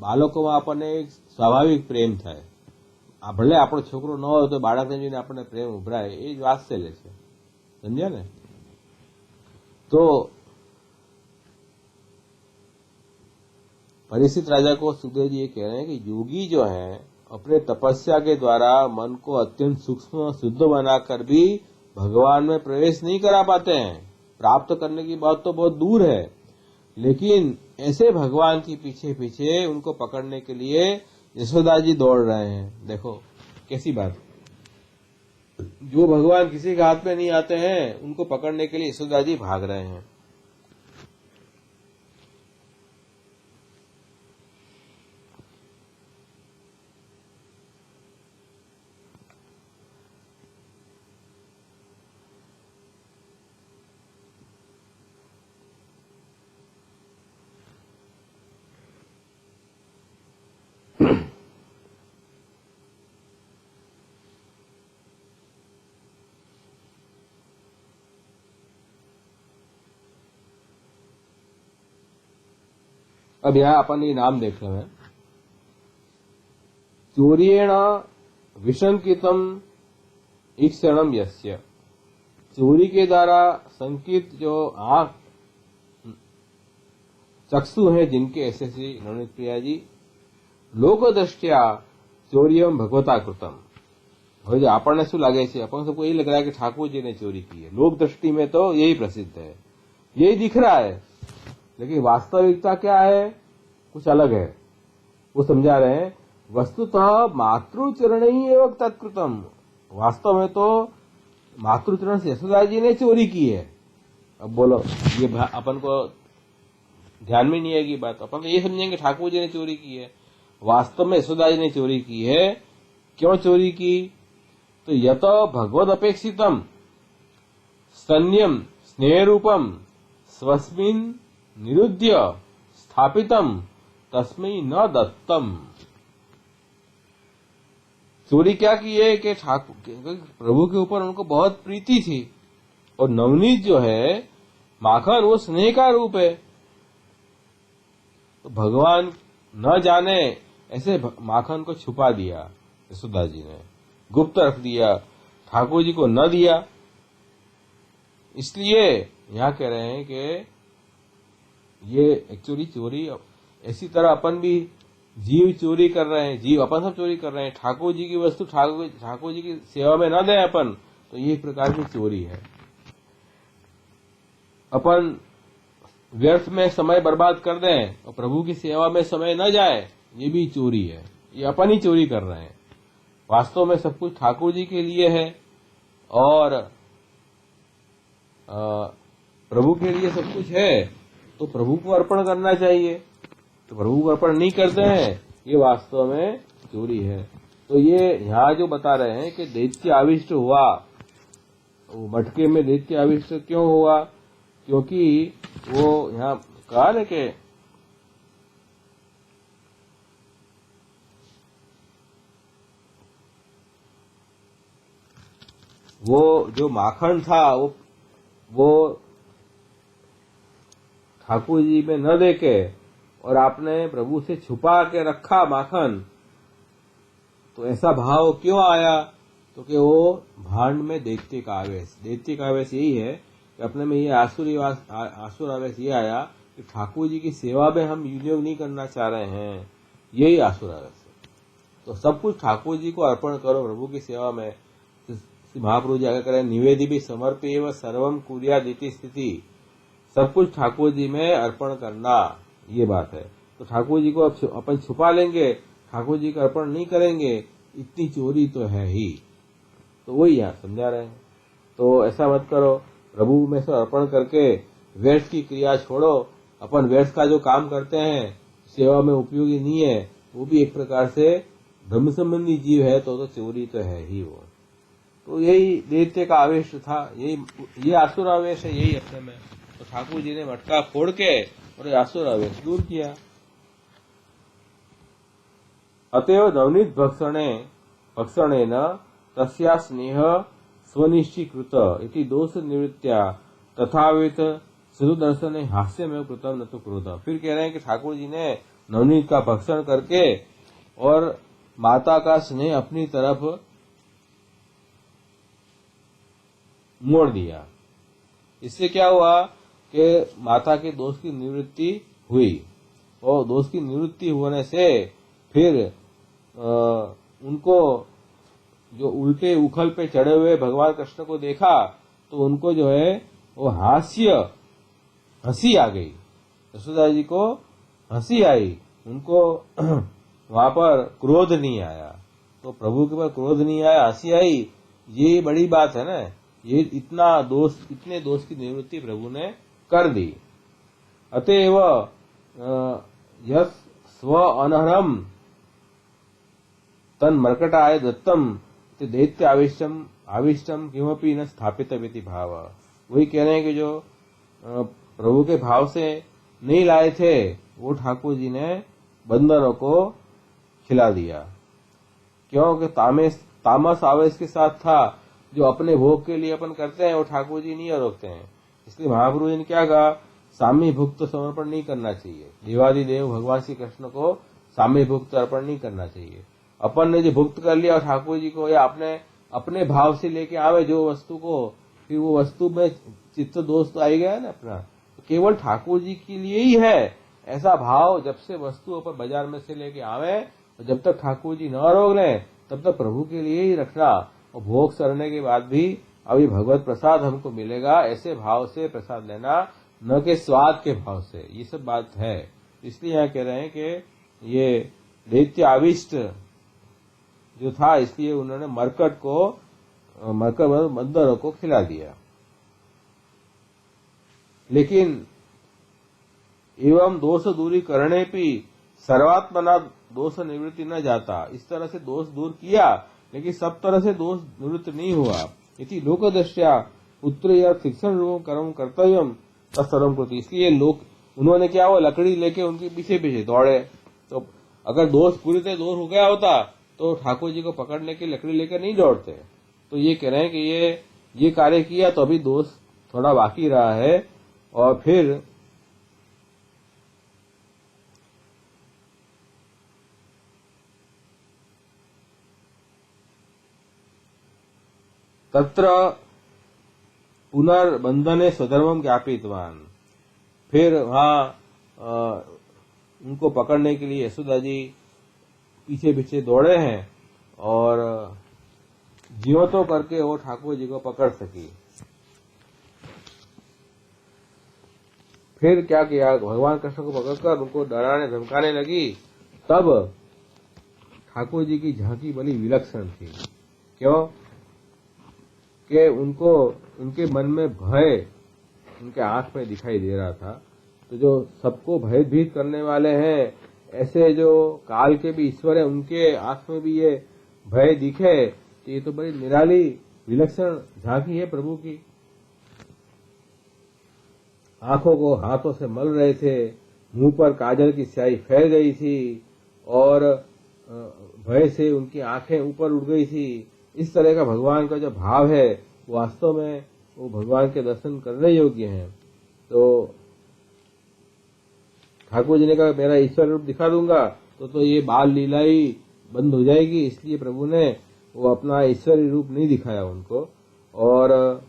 બાળકોમાં આપણને એક સ્વાભાવિક પ્રેમ થાય. ભલે આપણો છોકરો ન હોય તો બાળકને જોઈને આપણને પ્રેમ ઉભરાય, એ જ વાત્સલ્ય છે. સમજ્યા ને? तो परीक्षित राजा को सुखदेव जी ये कह रहे हैं कि योगी जो है अपने तपस्या के द्वारा मन को अत्यंत सूक्ष्म शुद्ध बनाकर भी भगवान में प्रवेश नहीं करा पाते हैं. प्राप्त करने की बात तो बहुत दूर है, लेकिन ऐसे भगवान के पीछे पीछे उनको पकड़ने के लिए यशोदा जी दौड़ रहे हैं. देखो कैसी बात. जो भगवान किसी के हाथ में नहीं आते हैं उनको पकड़ने के लिए यशोदा जी भाग रहे हैं. अब यहां अपन ये नाम देख रहे हैं. चोर्येण विशंकितम ईक्षणम यस्य. चोरी के द्वारा संकित जो आंख चक्षु हैं जिनके, ऐसे श्री नवनीत प्रिया जी, लोक दृष्टिया चोरियम भगवता कृतम. હવે જો આપણને શું લાગે છે? अपन सबको यही लग रहा है कि ठाकुर जी ने चोरी की है. लोक दृष्टि में तो यही प्रसिद्ध है, यही दिख रहा है, लेकिन वास्तविकता क्या है? कुछ अलग है. वो समझा रहे हैं, वस्तुतः मातृचरण ही एवं तत्कृतम. वास्तव में तो मातृचरण से यशोदा जी ने चोरी की है. अब बोलो, ये अपन को ध्यान में नहीं आएगी बात. अपन तो ये समझेंगे ठाकुर जी ने चोरी की है. वास्तव में यशोदा जी ने चोरी की है. क्यों चोरी की? तो यत भगवद अपेक्षितम स्तन्यम स्नेह रूपम स्वस्मिन निरुद्य स्थापितम तस्मै न दत्तम. चोरी क्या की है कि ठाकुर प्रभु के ऊपर उनको बहुत प्रीति थी, और नवनीत जो है माखन वो स्नेह का रूप है. तो भगवान न जाने ऐसे माखन को छुपा दिया यशोदा जी ने, गुप्त रख दिया, ठाकुर जी को न दिया. इसलिए यहां कह रहे हैं कि ये एक्चुअली चोरी ऐसी तरह अपन भी जीव चोरी कर रहे हैं, जीव अपन सब चोरी कर रहे हैं. ठाकुर जी की वस्तु ठाकुर जी की सेवा में न दें अपन, तो ये एक प्रकार की चोरी है. अपन व्यर्थ में समय बर्बाद कर दें और प्रभु की सेवा में समय न जाए, ये भी चोरी है. ये अपन ही चोरी कर रहे हैं. वास्तव में सब कुछ ठाकुर जी के लिए है और प्रभु के लिए सब कुछ है, तो प्रभु को अर्पण करना चाहिए. तो प्रभु को अर्पण नहीं करते हैं, ये वास्तव में चोरी है. तो ये यहाँ जो बता रहे हैं कि दैत्य आविष्ट हुआ, वो मटके में दैत्य आविष्ट क्यों हुआ? क्योंकि वो यहाँ कहा ना कि वो जो माखन था वो ठाकुर जी में न देके और आपने प्रभु से छुपा के रखा माखन, तो ऐसा भाव क्यों आया? तो कि वो भांड में दैत्य का आवेश यही है कि अपने में ये आसुर आवेश ये आया कि ठाकुर जी की सेवा में हम विनियोग नहीं करना चाह रहे हैं, यही आसुर आवेश है. तो सब कुछ ठाकुर जी को अर्पण करो प्रभु की सेवा में. महाप्रभु जी आगे करें, निवेदी भी समर्पी व सर्वम कुर्यादिति स्थिति, सब कुछ ठाकुर जी में अर्पण करना, ये बात है। तो ठाकुर जी को अब अपन छुपा लेंगे, ठाकुर जी का अर्पण नहीं करेंगे, इतनी चोरी तो है ही। तो वही यहाँ समझा रहे हैं। तो ऐसा मत करो, प्रभु में से अर्पण करके व्यर्थ की क्रिया छोड़ो। अपन व्यर्थ का जो काम करते हैं, सेवा में उपयोगी नहीं है, वो भी एक प्रकार से ब्रह्म संबंधी जीव है, तो चोरी तो है ही वो। तो यही दैत्य का आवेश था, ये आसुर आवेश है, यही अपने में। तो ठाकुर जी ने मटका फोड़ के और आसुर आवेश दूर किया। अतएव नवनीत भक्षणेन तस्या स्नेह स्वनिश्चीकृत इति दोष निवृत्त्या तथावित सुदर्शन हास्य में कृतम न तो क्रोध। फिर कह रहे हैं कि ठाकुर जी ने नवनीत का भक्षण करके और माता का स्नेह अपनी तरफ मोड़ दिया। इससे क्या हुआ कि माता के दोष की निवृत्ति हुई, और दोष की निवृत्ति होने से फिर उनको जो उल्टे उखल पे चढ़े हुए भगवान कृष्ण को देखा तो उनको जो है वो हंसी आ गई। यशोदा जी को हंसी आई, उनको वहां पर क्रोध नहीं आया। तो प्रभु के पास क्रोध नहीं आया, हंसी आई, ये बड़ी बात है ना। ये इतने दोष की निवृत्ति प्रभु ने कर दी। अतएव यस स्व अनहरम तन मर्कटाय दत्तम दैत्य आविष्टम किमपि न स्थापित विति भाव। वही कह रहे हैं कि जो प्रभु के भाव से नहीं लाए थे, वो ठाकुर जी ने बंदरों को खिला दिया। क्योंकि तामस आवेश के साथ था, जो अपने भोग के लिए अपन करते हैं वो ठाकुर जी नहीं रोकते हैं। इसलिए महाप्रभु जी ने क्या कहा, साम्य भुक्त समर्पण नहीं करना चाहिए। देवादिदेव भगवान श्री कृष्ण को साम्य भुक्त अर्पण नहीं करना चाहिए। अपन ने जो भुक्त कर लिया ठाकुर जी को, या अपने भाव से लेके आवे जो वस्तु को, फिर वो वस्तु में चित्त दोष तो आई गया ना अपना। तो केवल ठाकुर जी के लिए ही है ऐसा भाव। जब से वस्तु अपन बाजार में से लेके आवे और जब तक ठाकुर जी न रोक लें तब तक प्रभु के लिए ही रखना। और भोग सरने के बाद भी अभी भगवत प्रसाद हमको मिलेगा, ऐसे भाव से प्रसाद लेना, न कि स्वाद के भाव से। ये सब बात है। इसलिए यहाँ कह रहे हैं कि ये दैत्य आविष्ट जो था, इसलिए उन्होंने मरकट बंदरों को खिला दिया। लेकिन एवं दोष दूरी करने भी सर्वात्मना दोष निवृत्ति न जाता। इस तरह से दोष दूर किया, लेकिन सब तरह से दोष निवृत्त नहीं हुआ। इति लोकदृष्टया पुत्र या शिक्षण रूप कर्म कर्तव्यम तत्सर्वम कृति। इसलिए लोग उन्होंने क्या हुआ, लकड़ी लेके उनके पीछे पीछे दौड़े। तो अगर दोष पूरी तरह दूर हो गया होता तो ठाकुर जी को पकड़ने की लकड़ी लेकर नहीं दौड़ते। तो ये कह रहे हैं कि ये कार्य किया तो अभी दोष थोड़ा बाकी रहा है। और फिर तत्र पुनर्बंधने स्वधर्मम ज्ञापितवान। फिर वहां उनको पकड़ने के लिए यशोदा जी पीछे पीछे दौड़े हैं और ज्यों तो करके वो ठाकुर जी को पकड़ सकी। फिर क्या किया, भगवान कृष्ण को पकड़कर उनको डराने धमकाने लगी। तब ठाकुर जी की झांकी बड़ी विलक्षण थी। क्यों कि उनको उनके मन में भय उनके आंख में दिखाई दे रहा था। तो जो सबको भयभीत करने वाले हैं, ऐसे जो काल के भी ईश्वर है, उनके आंख में भी ये भय दिखे, तो ये तो बड़ी निराली विलक्षण झांकी है प्रभु की। आंखों को हाथों से मल रहे थे, मुंह पर काजल की स्याही फैल गई थी और भय से उनकी आंखें ऊपर उठ गई थी। इस तरह का भगवान का जो भाव है, वास्तव में वो भगवान के दर्शन करने योग्य हैं। तो ठाकुर जी ने कहा मेरा ईश्वर रूप दिखा दूंगा तो ये बाल लीला ही बंद हो जाएगी। इसलिए प्रभु ने वो अपना ईश्वरी रूप नहीं दिखाया उनको, और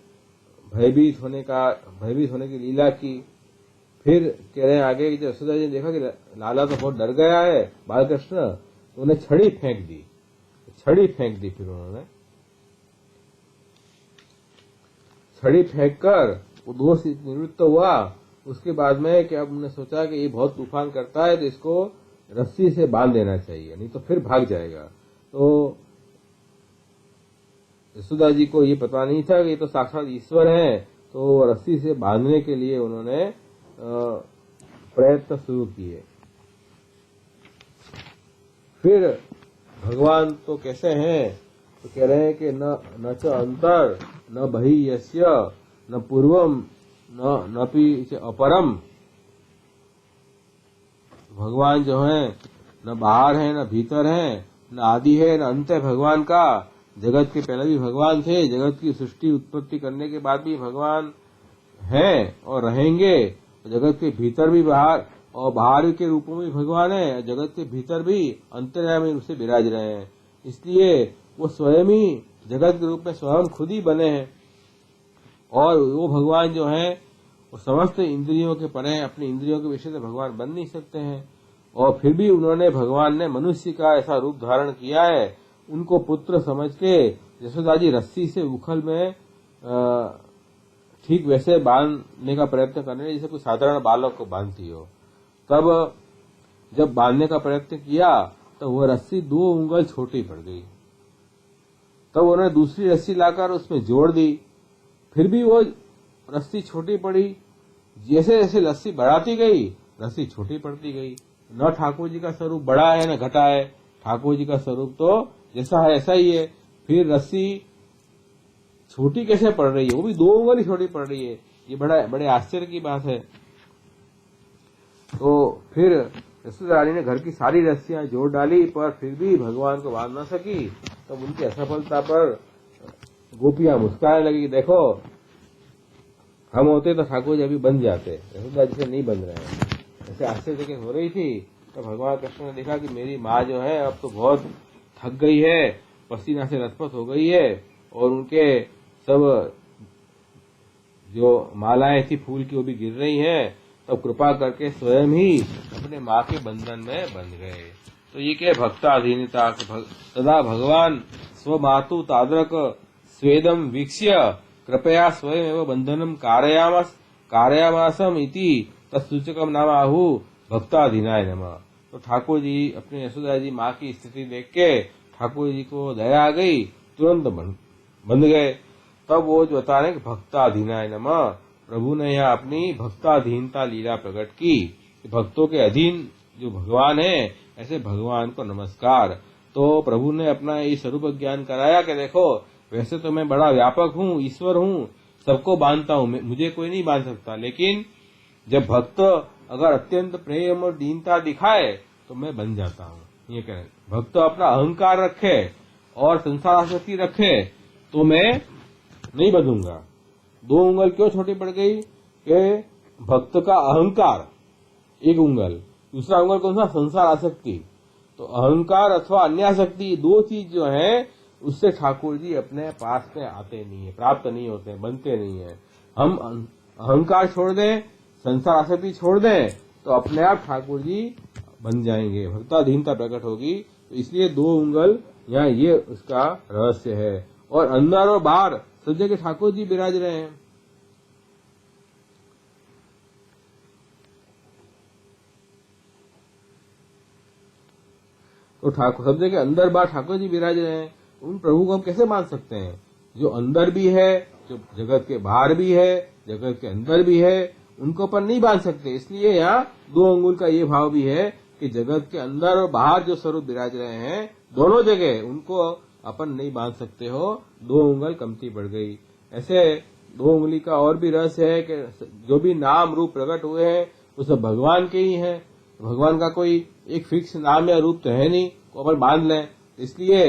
भयभीत होने की लीला की। फिर कह रहे हैं आगे कि जब यशोदा जी ने देखा कि लाला तो बहुत डर गया है बालकृष्ण, तो उन्हें छड़ी फेंक दी। फिर उन्होंने छड़ी फेंककर वो दोष निवृत्त हुआ। उसके बाद में क्या हमने सोचा कि ये बहुत तूफान करता है तो इसको रस्सी से बांध देना चाहिए, नहीं तो फिर भाग जाएगा। तो यशोदा जी को ये पता नहीं था कि ये तो साक्षात ईश्वर है, तो रस्सी से बांधने के लिए उन्होंने प्रयत्न शुरू किए। फिर भगवान तो कैसे हैं, तो कह रहे हैं कि न च अंतर न बहि यस्य न पूर्वम न पी अपरम। भगवान जो है न बाहर है न भीतर है, न आदि है न अंत है भगवान का। जगत के पहले भी भगवान थे, जगत की सृष्टि उत्पत्ति करने के बाद भी भगवान हैं और रहेंगे। जगत के भीतर भी बाहर और बाहर के रूपों में भगवान है, जगत के भीतर भी अंतर्यामी रूप से विराज रहे हैं। इसलिए वो स्वयं ही जगत के रूप में स्वयं खुद ही बने हैं। और वो भगवान जो है वो समस्त इंद्रियों के परे हैं, अपनी इंद्रियों के विषय से भगवान बन नहीं सकते हैं। और फिर भी भगवान ने मनुष्य का ऐसा रूप धारण किया है। उनको पुत्र समझ के यशोदा जी रस्सी से उखल में ठीक वैसे बांधने का प्रयत्न करने जैसे कोई साधारण बालक को बांधती हो। तब जब बांधने का प्रयत्न किया तो वह रस्सी 2 उंगल छोटी पड़ गई। तब उन्होंने दूसरी रस्सी लाकर उसमें जोड़ दी, फिर भी वो रस्सी छोटी पड़ी। जैसे जैसे रस्सी बढ़ाती गई रस्सी छोटी पड़ती गई। न ठाकुर जी का स्वरूप बड़ा है न घटा है, ठाकुर जी का स्वरूप तो जैसा है ऐसा ही है। फिर रस्सी छोटी कैसे पड़ रही है, वो भी 2 उंगल ही छोटी पड़ रही है। ये बड़े आश्चर्य की बात है। तो फिर यशोदा रानी ने घर की सारी रस्सियां जोड़ डाली, पर फिर भी भगवान को बांध न सकी। तब तो उनकी असफलता पर गोपियां मुस्कुराने लगी कि देखो हम होते तो ठाकुर जी अभी बन जाते, यशोदा जी से नहीं बन रहे हैं। ऐसे आश्चर्य हो रही थी। तो भगवान कृष्ण ने देखा कि मेरी माँ जो है अब तो बहुत थक गई है, पसीना से लथपथ हो गई है, और उनके सब जो मालाएं थी फूल की वो भी गिर रही हैं। तब कृपा करके स्वयं ही अपने माँ के बंधन में बंध गए। तो ये क्या भक्ताधीनता। तदा भगवान स्वमातु तादृक स्वेदम वीक्ष्य कृपया स्वयं एवं बंधनम कारयामासम इति तत्सूचकम नाम आहु भक्ताधीनाय नमः। तो ठाकुर जी अपने यशोदा जी माँ की स्थिति देख के ठाकुर जी को दया आ गई, तुरंत बंध गए। तब वो जो बता रहे भक्ताधीनाय नमः, प्रभु ने यहाँ अपनी भक्ताधीनता लीला प्रकट की। भक्तों के अधीन जो भगवान है, ऐसे भगवान को नमस्कार। तो प्रभु ने अपना ये स्वरूप ज्ञान कराया कि देखो वैसे तो मैं बड़ा व्यापक हूँ, ईश्वर हूँ, सबको बांधता हूँ, मुझे कोई नहीं बांध सकता। लेकिन जब भक्त अगर अत्यंत प्रेम और दीनता दिखाए तो मैं बन जाता हूँ। ये कह रहे भक्त अपना अहंकार रखे और संसार आसक्ति रखे तो मैं नहीं बंधूंगा। 2 उंगल क्यों छोटी पड़ गई कि भक्त का अहंकार 1 उंगल, दूसरा उंगल कौन सा, संसार आसक्ति। तो अहंकार अथवा अन्यासक्ति 2 चीज जो है उससे ठाकुर जी अपने पास में आते नहीं है, प्राप्त नहीं होते, बनते नहीं है। हम अहंकार छोड़ दें, संसार आसक्ति छोड़ दें तो अपने आप ठाकुर जी बन जाएंगे, भक्ताधीनता प्रकट होगी। तो इसलिए 2 उंगल यहाँ ये उसका रहस्य है। और अंदर और बाहर सब जगह ठाकुर जी विराज रहे हैं। तो ठाकुर सब जगह अंदर बाहर ठाकुर जी विराज रहे हैं। उन प्रभु को हम कैसे मान सकते हैं जो अंदर भी है, जो जगत के बाहर भी है, जगत के अंदर भी है, उनको अपन नहीं बांध सकते। इसलिए यहाँ 2 अंगुल का ये भाव भी है कि जगत के अंदर और बाहर जो स्वरूप विराज रहे हैं दोनों जगह उनको अपन नहीं बांध सकते हो। 2 उंगल कमती पड़ गई। ऐसे 2 उंगली का और भी रहस्य है कि जो भी नाम रूप प्रकट हुए हैं वो सब भगवान के ही हैं। भगवान का कोई एक फिक्स नाम या रूप तो है नहीं को अपन बांध लें। इसलिए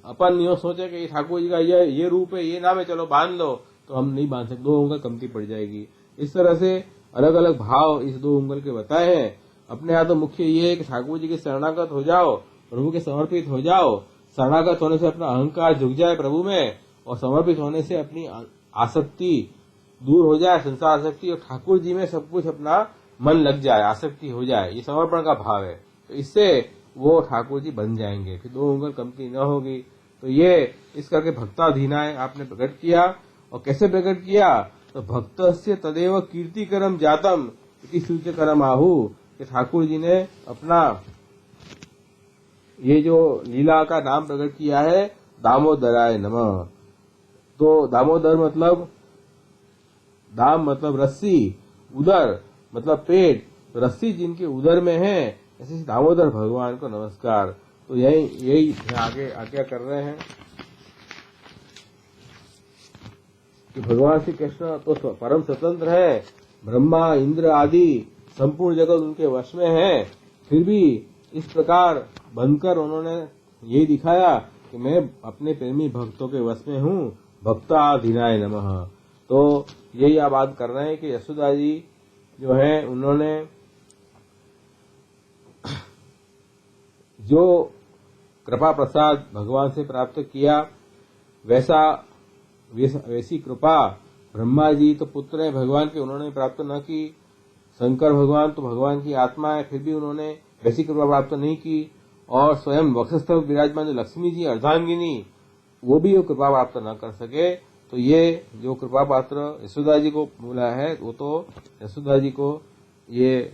अपन यो सोचे कि ठाकुर जी का ये रूप है, ये नाम है, चलो बांध लो, तो हम नहीं बांध सकते, 2 उंगल कमती पड़ जाएगी। इस तरह से अलग अलग भाव इस 2 उंगल के बताए हैं। अपने यहाँ तो मुख्य ये है कि ठाकुर जी के शरणागत हो जाओ, प्रभु के समर्पित हो जाओ। शरणागत होने से अपना अहंकार झुक जाए प्रभु में, और समर्पित होने से अपनी आसक्ति दूर हो जाए, संसार आसक्ति, और ठाकुर जी में सब कुछ अपना मन लग जाए, आसक्ति हो जाए। ये समर्पण का भाव है। तो इससे वो ठाकुर जी बन जाएंगे, फिर 2 उंगल कमती न होगी। तो ये इस करके भक्ताधीनाय आपने प्रकट किया। और कैसे प्रकट किया? तो भक्तस्य तदेव कीर्तिकरम जातम इति सूचकरम आहु, कि ठाकुर जी ने अपना ये जो लीला का नाम प्रकट किया है दामोदराय नमः। तो दामोदर मतलब दाम मतलब रस्सी, उदर मतलब पेट, तो रस्सी जिनके उदर में है ऐसे दामोदर भगवान को नमस्कार। तो यही आगे आज्ञा कर रहे हैं कि भगवान श्री कृष्ण तो परम स्वतंत्र है, ब्रह्मा इंद्र आदि संपूर्ण जगत उनके वश में है, फिर भी इस प्रकार बनकर उन्होंने यही दिखाया कि मैं अपने प्रेमी भक्तों के वश में हूँ, भक्ताधीनाय नमः। तो यही आप बात कर रहे हैं कि यशोदा जी जो है उन्होंने जो कृपा प्रसाद भगवान से प्राप्त किया वैसी कृपा ब्रह्मा जी तो पुत्र है भगवान के, उन्होंने प्राप्त न की। शंकर भगवान तो भगवान की आत्मा है, फिर भी उन्होंने वैसी कृपा प्राप्त नहीं की। और स्वयं वक्षस्थल विराजमान जो लक्ष्मी जी अर्धांगिनी, वो भी वो कृपा प्राप्त न कर सके। तो ये जो कृपा पात्र यशोदा जी को बोला है, वो तो यशोदा जी को ये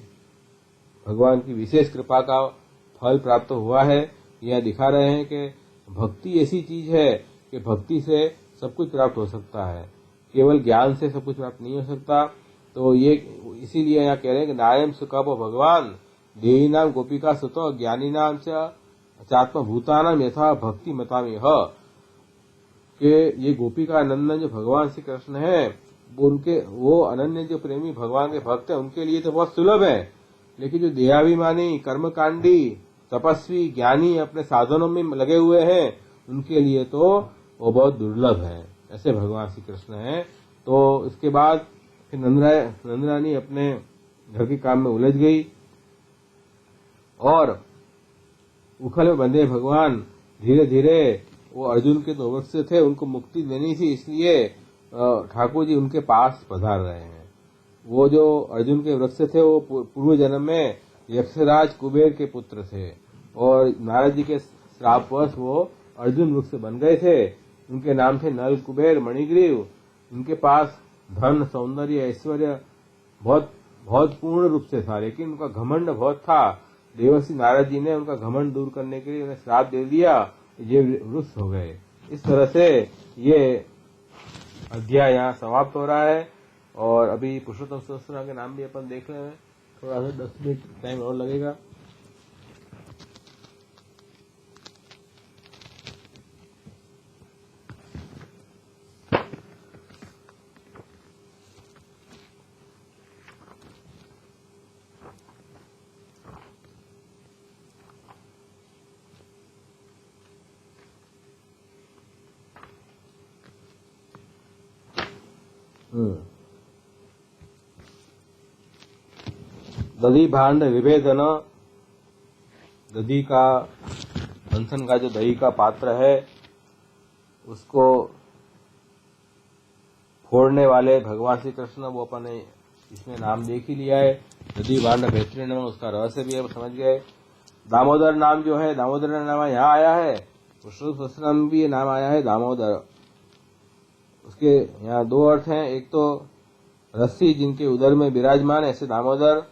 भगवान की विशेष कृपा का फल प्राप्त हुआ है। यह दिखा रहे हैं कि भक्ति ऐसी चीज है कि भक्ति से सब कुछ प्राप्त हो सकता है, केवल ज्ञान से सब कुछ प्राप्त नहीं हो सकता। तो ये इसीलिए यहाँ कह रहे हैं कि नायम सुखप भगवान देही नाम गोपिका सुतो ज्ञानी नाम से चात्म भूतानाम यथा भक्ति मतामी ह, कि ये गोपिका नंदन जो भगवान श्री कृष्ण है वो अनन्य जो प्रेमी भगवान के भक्त है उनके लिए तो बहुत सुलभ है, लेकिन जो देहाभिमानी कर्मकांडी तपस्वी ज्ञानी अपने साधनों में लगे हुए हैं उनके लिए तो वो बहुत दुर्लभ है। ऐसे भगवान श्री कृष्ण हैं। तो इसके बाद फिर नंदरानी अपने घर के काम में उलझ गई और उखल में बंधे भगवान धीरे धीरे वो अर्जुन के दो वृक्ष थे, उनको मुक्ति देनी थी, इसलिए ठाकुर जी उनके पास पधार रहे हैं। वो जो अर्जुन के वृक्ष थे वो पूर्व जन्म में यक्षराज कुबेर के पुत्र थे और नारद जी के श्रापवश वो अर्जुन वृक्ष बन गए थे। उनके नाम थे नल कुबेर मणिग्रीव। उनके पास धन सौंदर्य ऐश्वर्य बहुत बहुत पूर्ण रूप से था, लेकिन उनका घमंड बहुत था। देवर्षि नारद जी ने उनका घमंड दूर करने के लिए उन्हें श्राप दे दिया, ये वृक्ष हो गए। इस तरह से ये अध्याय यहाँ समाप्त हो रहा है। और अभी पुरुषोत्तम सहस्त्र के नाम भी अपन देख रहे हैं, थोड़ा सा 10 मिनट टाइम और लगेगा। दधी भांड विभेदन, दधी का मंथन का जो दही का पात्र है उसको फोड़ने वाले भगवान श्री कृष्ण, वो अपने इसमें नाम देख ही लिया है। दधी भांड बेहतरीन, उसका रहस्य भी है, समझ गए। दामोदर नाम जो है, दामोदर नाम यहाँ आया है, पुरुषोत्तम में भी ये नाम आया है दामोदर। उसके यहाँ दो अर्थ हैं, एक तो रस्सी जिनके उदर में विराजमान ऐसे दामोदर,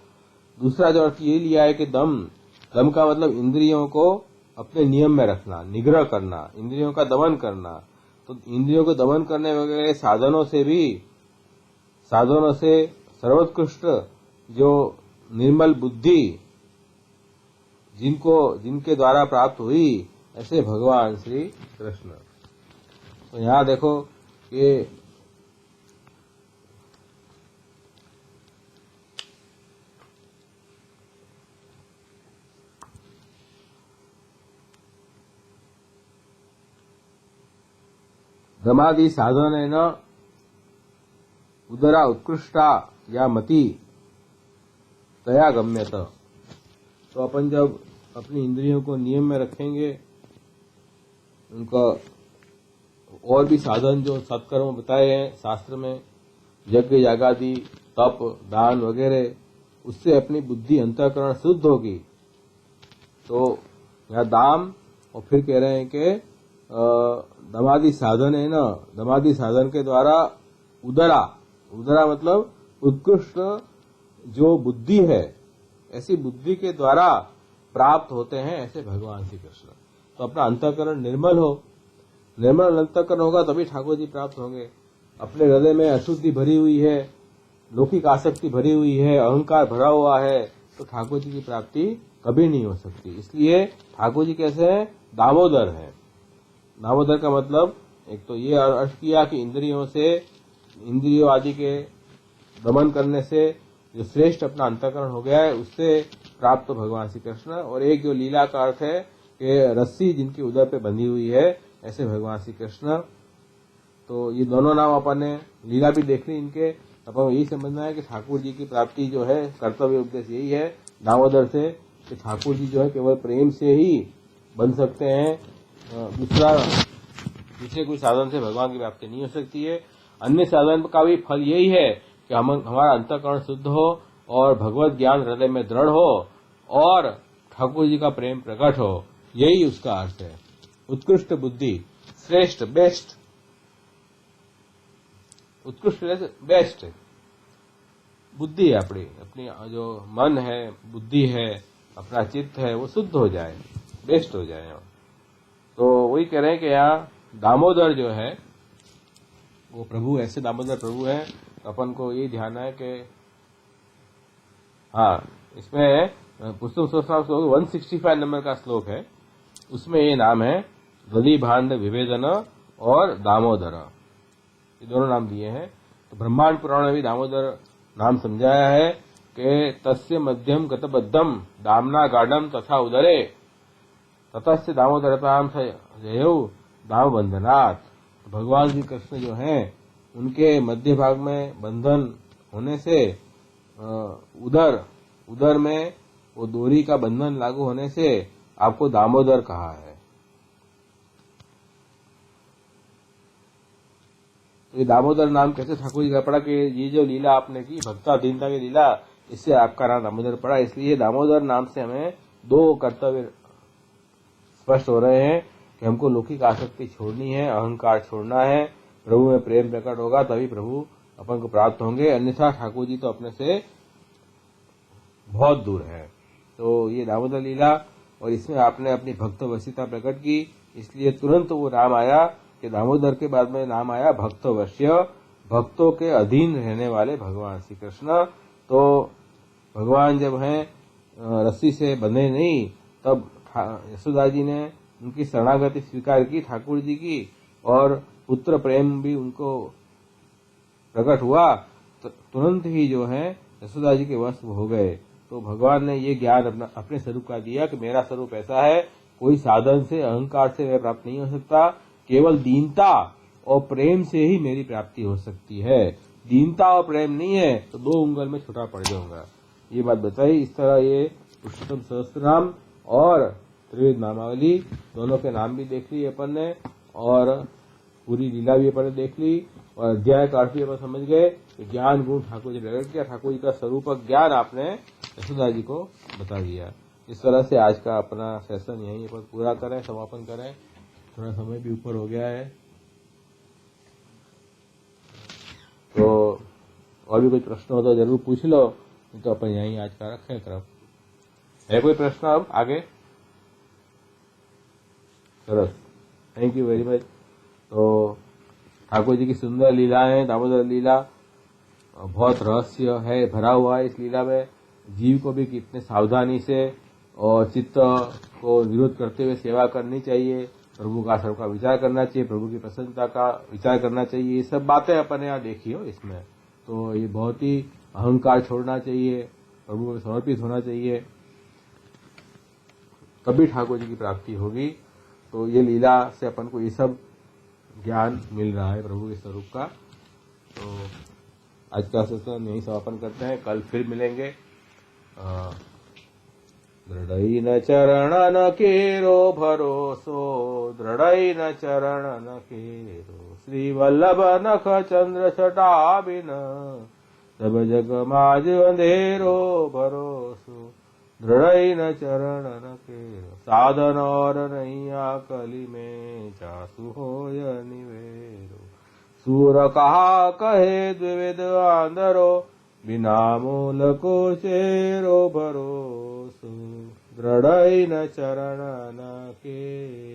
दूसरा जो अर्थ ये लिया है कि दम का मतलब इंद्रियों को अपने नियम में रखना, निग्रह करना, इंद्रियों का दमन करना। तो इंद्रियों को दमन करने वगैरह साधनों से सर्वोत्कृष्ट जो निर्मल बुद्धि जिनके द्वारा प्राप्त हुई, ऐसे भगवान श्री कृष्ण। तो यहाँ देखो कि दमादि साधनेन उदरा उत्कृष्टा या मति तया गम्यत। तो अपन जब अपनी इंद्रियों को नियम में रखेंगे, उनका और भी साधन जो सत्कर्म बताए हैं शास्त्र में, यज्ञ यागादि तप दान वगैरह, उससे अपनी बुद्धि अंतःकरण शुद्ध होगी। तो यहाँ दाम और फिर कह रहे हैं कि दमादि साधन है ना, दमादि साधन के द्वारा उदरा, उदरा मतलब उत्कृष्ट जो बुद्धि है, ऐसी बुद्धि के द्वारा प्राप्त होते हैं ऐसे भगवान श्री कृष्ण। तो अपना अंतःकरण निर्मल हो, निर्मल अंतःकरण होगा तभी ठाकुर जी प्राप्त होंगे। अपने हृदय में अशुद्धि भरी हुई है, लौकिक आसक्ति भरी हुई है, अहंकार भरा हुआ है, तो ठाकुर जी की प्राप्ति कभी नहीं हो सकती। इसलिए ठाकुर जी कैसे हैं? दामोदर है। दामोदर का मतलब एक तो ये अर्थ किया कि इंद्रियों आदि के दमन करने से जो श्रेष्ठ अपना अंतःकरण हो गया है उससे प्राप्त भगवान श्री कृष्ण, और एक जो लीला का अर्थ है कि रस्सी जिनकी उदर पे बंधी हुई है ऐसे भगवान श्री कृष्ण। तो ये दोनों नाम अपन ने लीला भी देख ली इनके, अपन को यही समझना है कि ठाकुर जी की प्राप्ति जो है कर्तव्य उपदेश यही है दामोदर से कि ठाकुर जी जो है केवल प्रेम से ही बन सकते हैं, दूसरे कोई साधन से भगवान की प्राप्ति नहीं हो सकती है। अन्य साधन का भी फल यही है कि हमारा अंतःकरण शुद्ध हो और भगवत ज्ञान हृदय में दृढ़ हो और ठाकुर जी का प्रेम प्रकट हो, यही उसका अर्थ है। उत्कृष्ट बुद्धि, श्रेष्ठ, बेस्ट, उत्कृष्ट बेस्ट बुद्धि है अपनी जो मन है, बुद्धि है, अपना चित्त है वो शुद्ध हो जाए, बेस्ट हो जाए। तो वही कह रहे हैं कि यहाँ दामोदर जो है वो प्रभु, ऐसे दामोदर प्रभु है। तो अपन को ये ध्यान है कि हाँ, इसमें पुस्तक श्लोक 165 नंबर का श्लोक है, उसमें ये नाम है दधि भांड विभेदन और दामोदर, ये दोनों नाम दिए हैं। तो ब्रह्मांड पुराण में भी दामोदर नाम समझाया है कि तस्य मध्यम गतबद्धम दामना गाढ़म तथा उदरे ततस्य दामोदरताम जयौ दाम बंधनात्। भगवान श्री कृष्ण जो हैं उनके मध्य भाग में बंधन होने से उदर में वो डोरी का बंधन लागू होने से आपको दामोदर कहा है। तो ये दामोदर नाम कैसे ठाकुर जी का पड़ा कि ये जो लीला आपने की भक्ताधीनता की लीला, इससे आपका नाम दामोदर पड़ा। इसलिए दामोदर नाम से हमें दो कर्तव्य स्पष्ट हो रहे हैं कि हमको लौकिक आसक्ति छोड़नी है, अहंकार छोड़ना है, प्रभु में प्रेम प्रकट होगा तभी प्रभु अपन को प्राप्त होंगे, अन्यथा ठाकुर जी तो अपने से बहुत दूर है। तो ये दामोदर लीला, और इसमें आपने अपनी भक्त वशीता प्रकट की, इसलिए तुरंत वो नाम आया कि दामोदर के बाद में नाम आया भक्तवश्य, भक्तों के अधीन रहने वाले भगवान श्री कृष्ण। तो भगवान जब हैं रस्सी से बंधे नहीं, तब यशोदा जी ने उनकी शरणागति स्वीकार की ठाकुर जी की, और पुत्र प्रेम भी उनको प्रकट हुआ, तो तुरंत ही जो है यशोदा जी के वश हो गए। तो भगवान ने ये ज्ञान अपने स्वरूप का दिया कि मेरा स्वरूप ऐसा है, कोई साधन से अहंकार से वह प्राप्त नहीं हो सकता, केवल दीनता और प्रेम से ही मेरी प्राप्ति हो सकती है। दीनता और प्रेम नहीं है तो 2 उंगल में छोटा पड़ जाऊंगा, ये बात बताई। इस तरह ये पुरुषोत्तम सहस्त्रनाम और त्रिविध नामावली दोनों के नाम भी देख लिए अपन ने, और पूरी लीला भी अपन ने देख ली, और अध्याय का अर्थ भी अपन समझ गए कि ज्ञान गुण ठाकुर जी प्रकट किया, ठाकुर जी का स्वरूप ज्ञान आपने यशोदा जी को बता दिया। इस तरह से आज का अपना सेशन यहीं पर पूरा करें, समापन करें। थोड़ा समय भी ऊपर हो गया है, तो और भी कोई प्रश्न हो तो जरूर पूछ लो, तो अपन यहीं आज का रखें क्रम। है कोई प्रश्न अब आगे? चलो, थैंक यू वेरी मच। तो ठाकुर जी की सुंदर लीलाएं, दामोदर लीला बहुत रहस्य है भरा हुआ है इस लीला में। जीव को भी कितने सावधानी से और चित्त को विरोध करते हुए सेवा करनी चाहिए, प्रभु का सर्व का विचार करना चाहिए, प्रभु की प्रसन्नता का विचार करना चाहिए, ये सब बातें अपन ने यहाँ देखी हो इसमें। तो ये बहुत ही अहंकार छोड़ना चाहिए, प्रभु को समर्पित होना चाहिए, तभी ठाकुर जी की प्राप्ति होगी। तो ये लीला से अपन को ये सब ज्ञान मिल रहा है प्रभु के स्वरूप का। तो आज का सत्संग यही समापन करते हैं, कल फिर मिलेंगे। दृढ़ चरण केरो भरोसो, दृढ़ चरण केरो, श्री वल्लभ नख चंद्र छटा बिन, सब जग माज अंधेरो भरोसो। दृढ़ न चरण न केरो, साधन और नैया कली में, जासु होय निवेरो। सूर कहा कहे द्विविध आंधरो, बिना मूल को चेरो भरोसो, दृढ़ न चरण न केरो।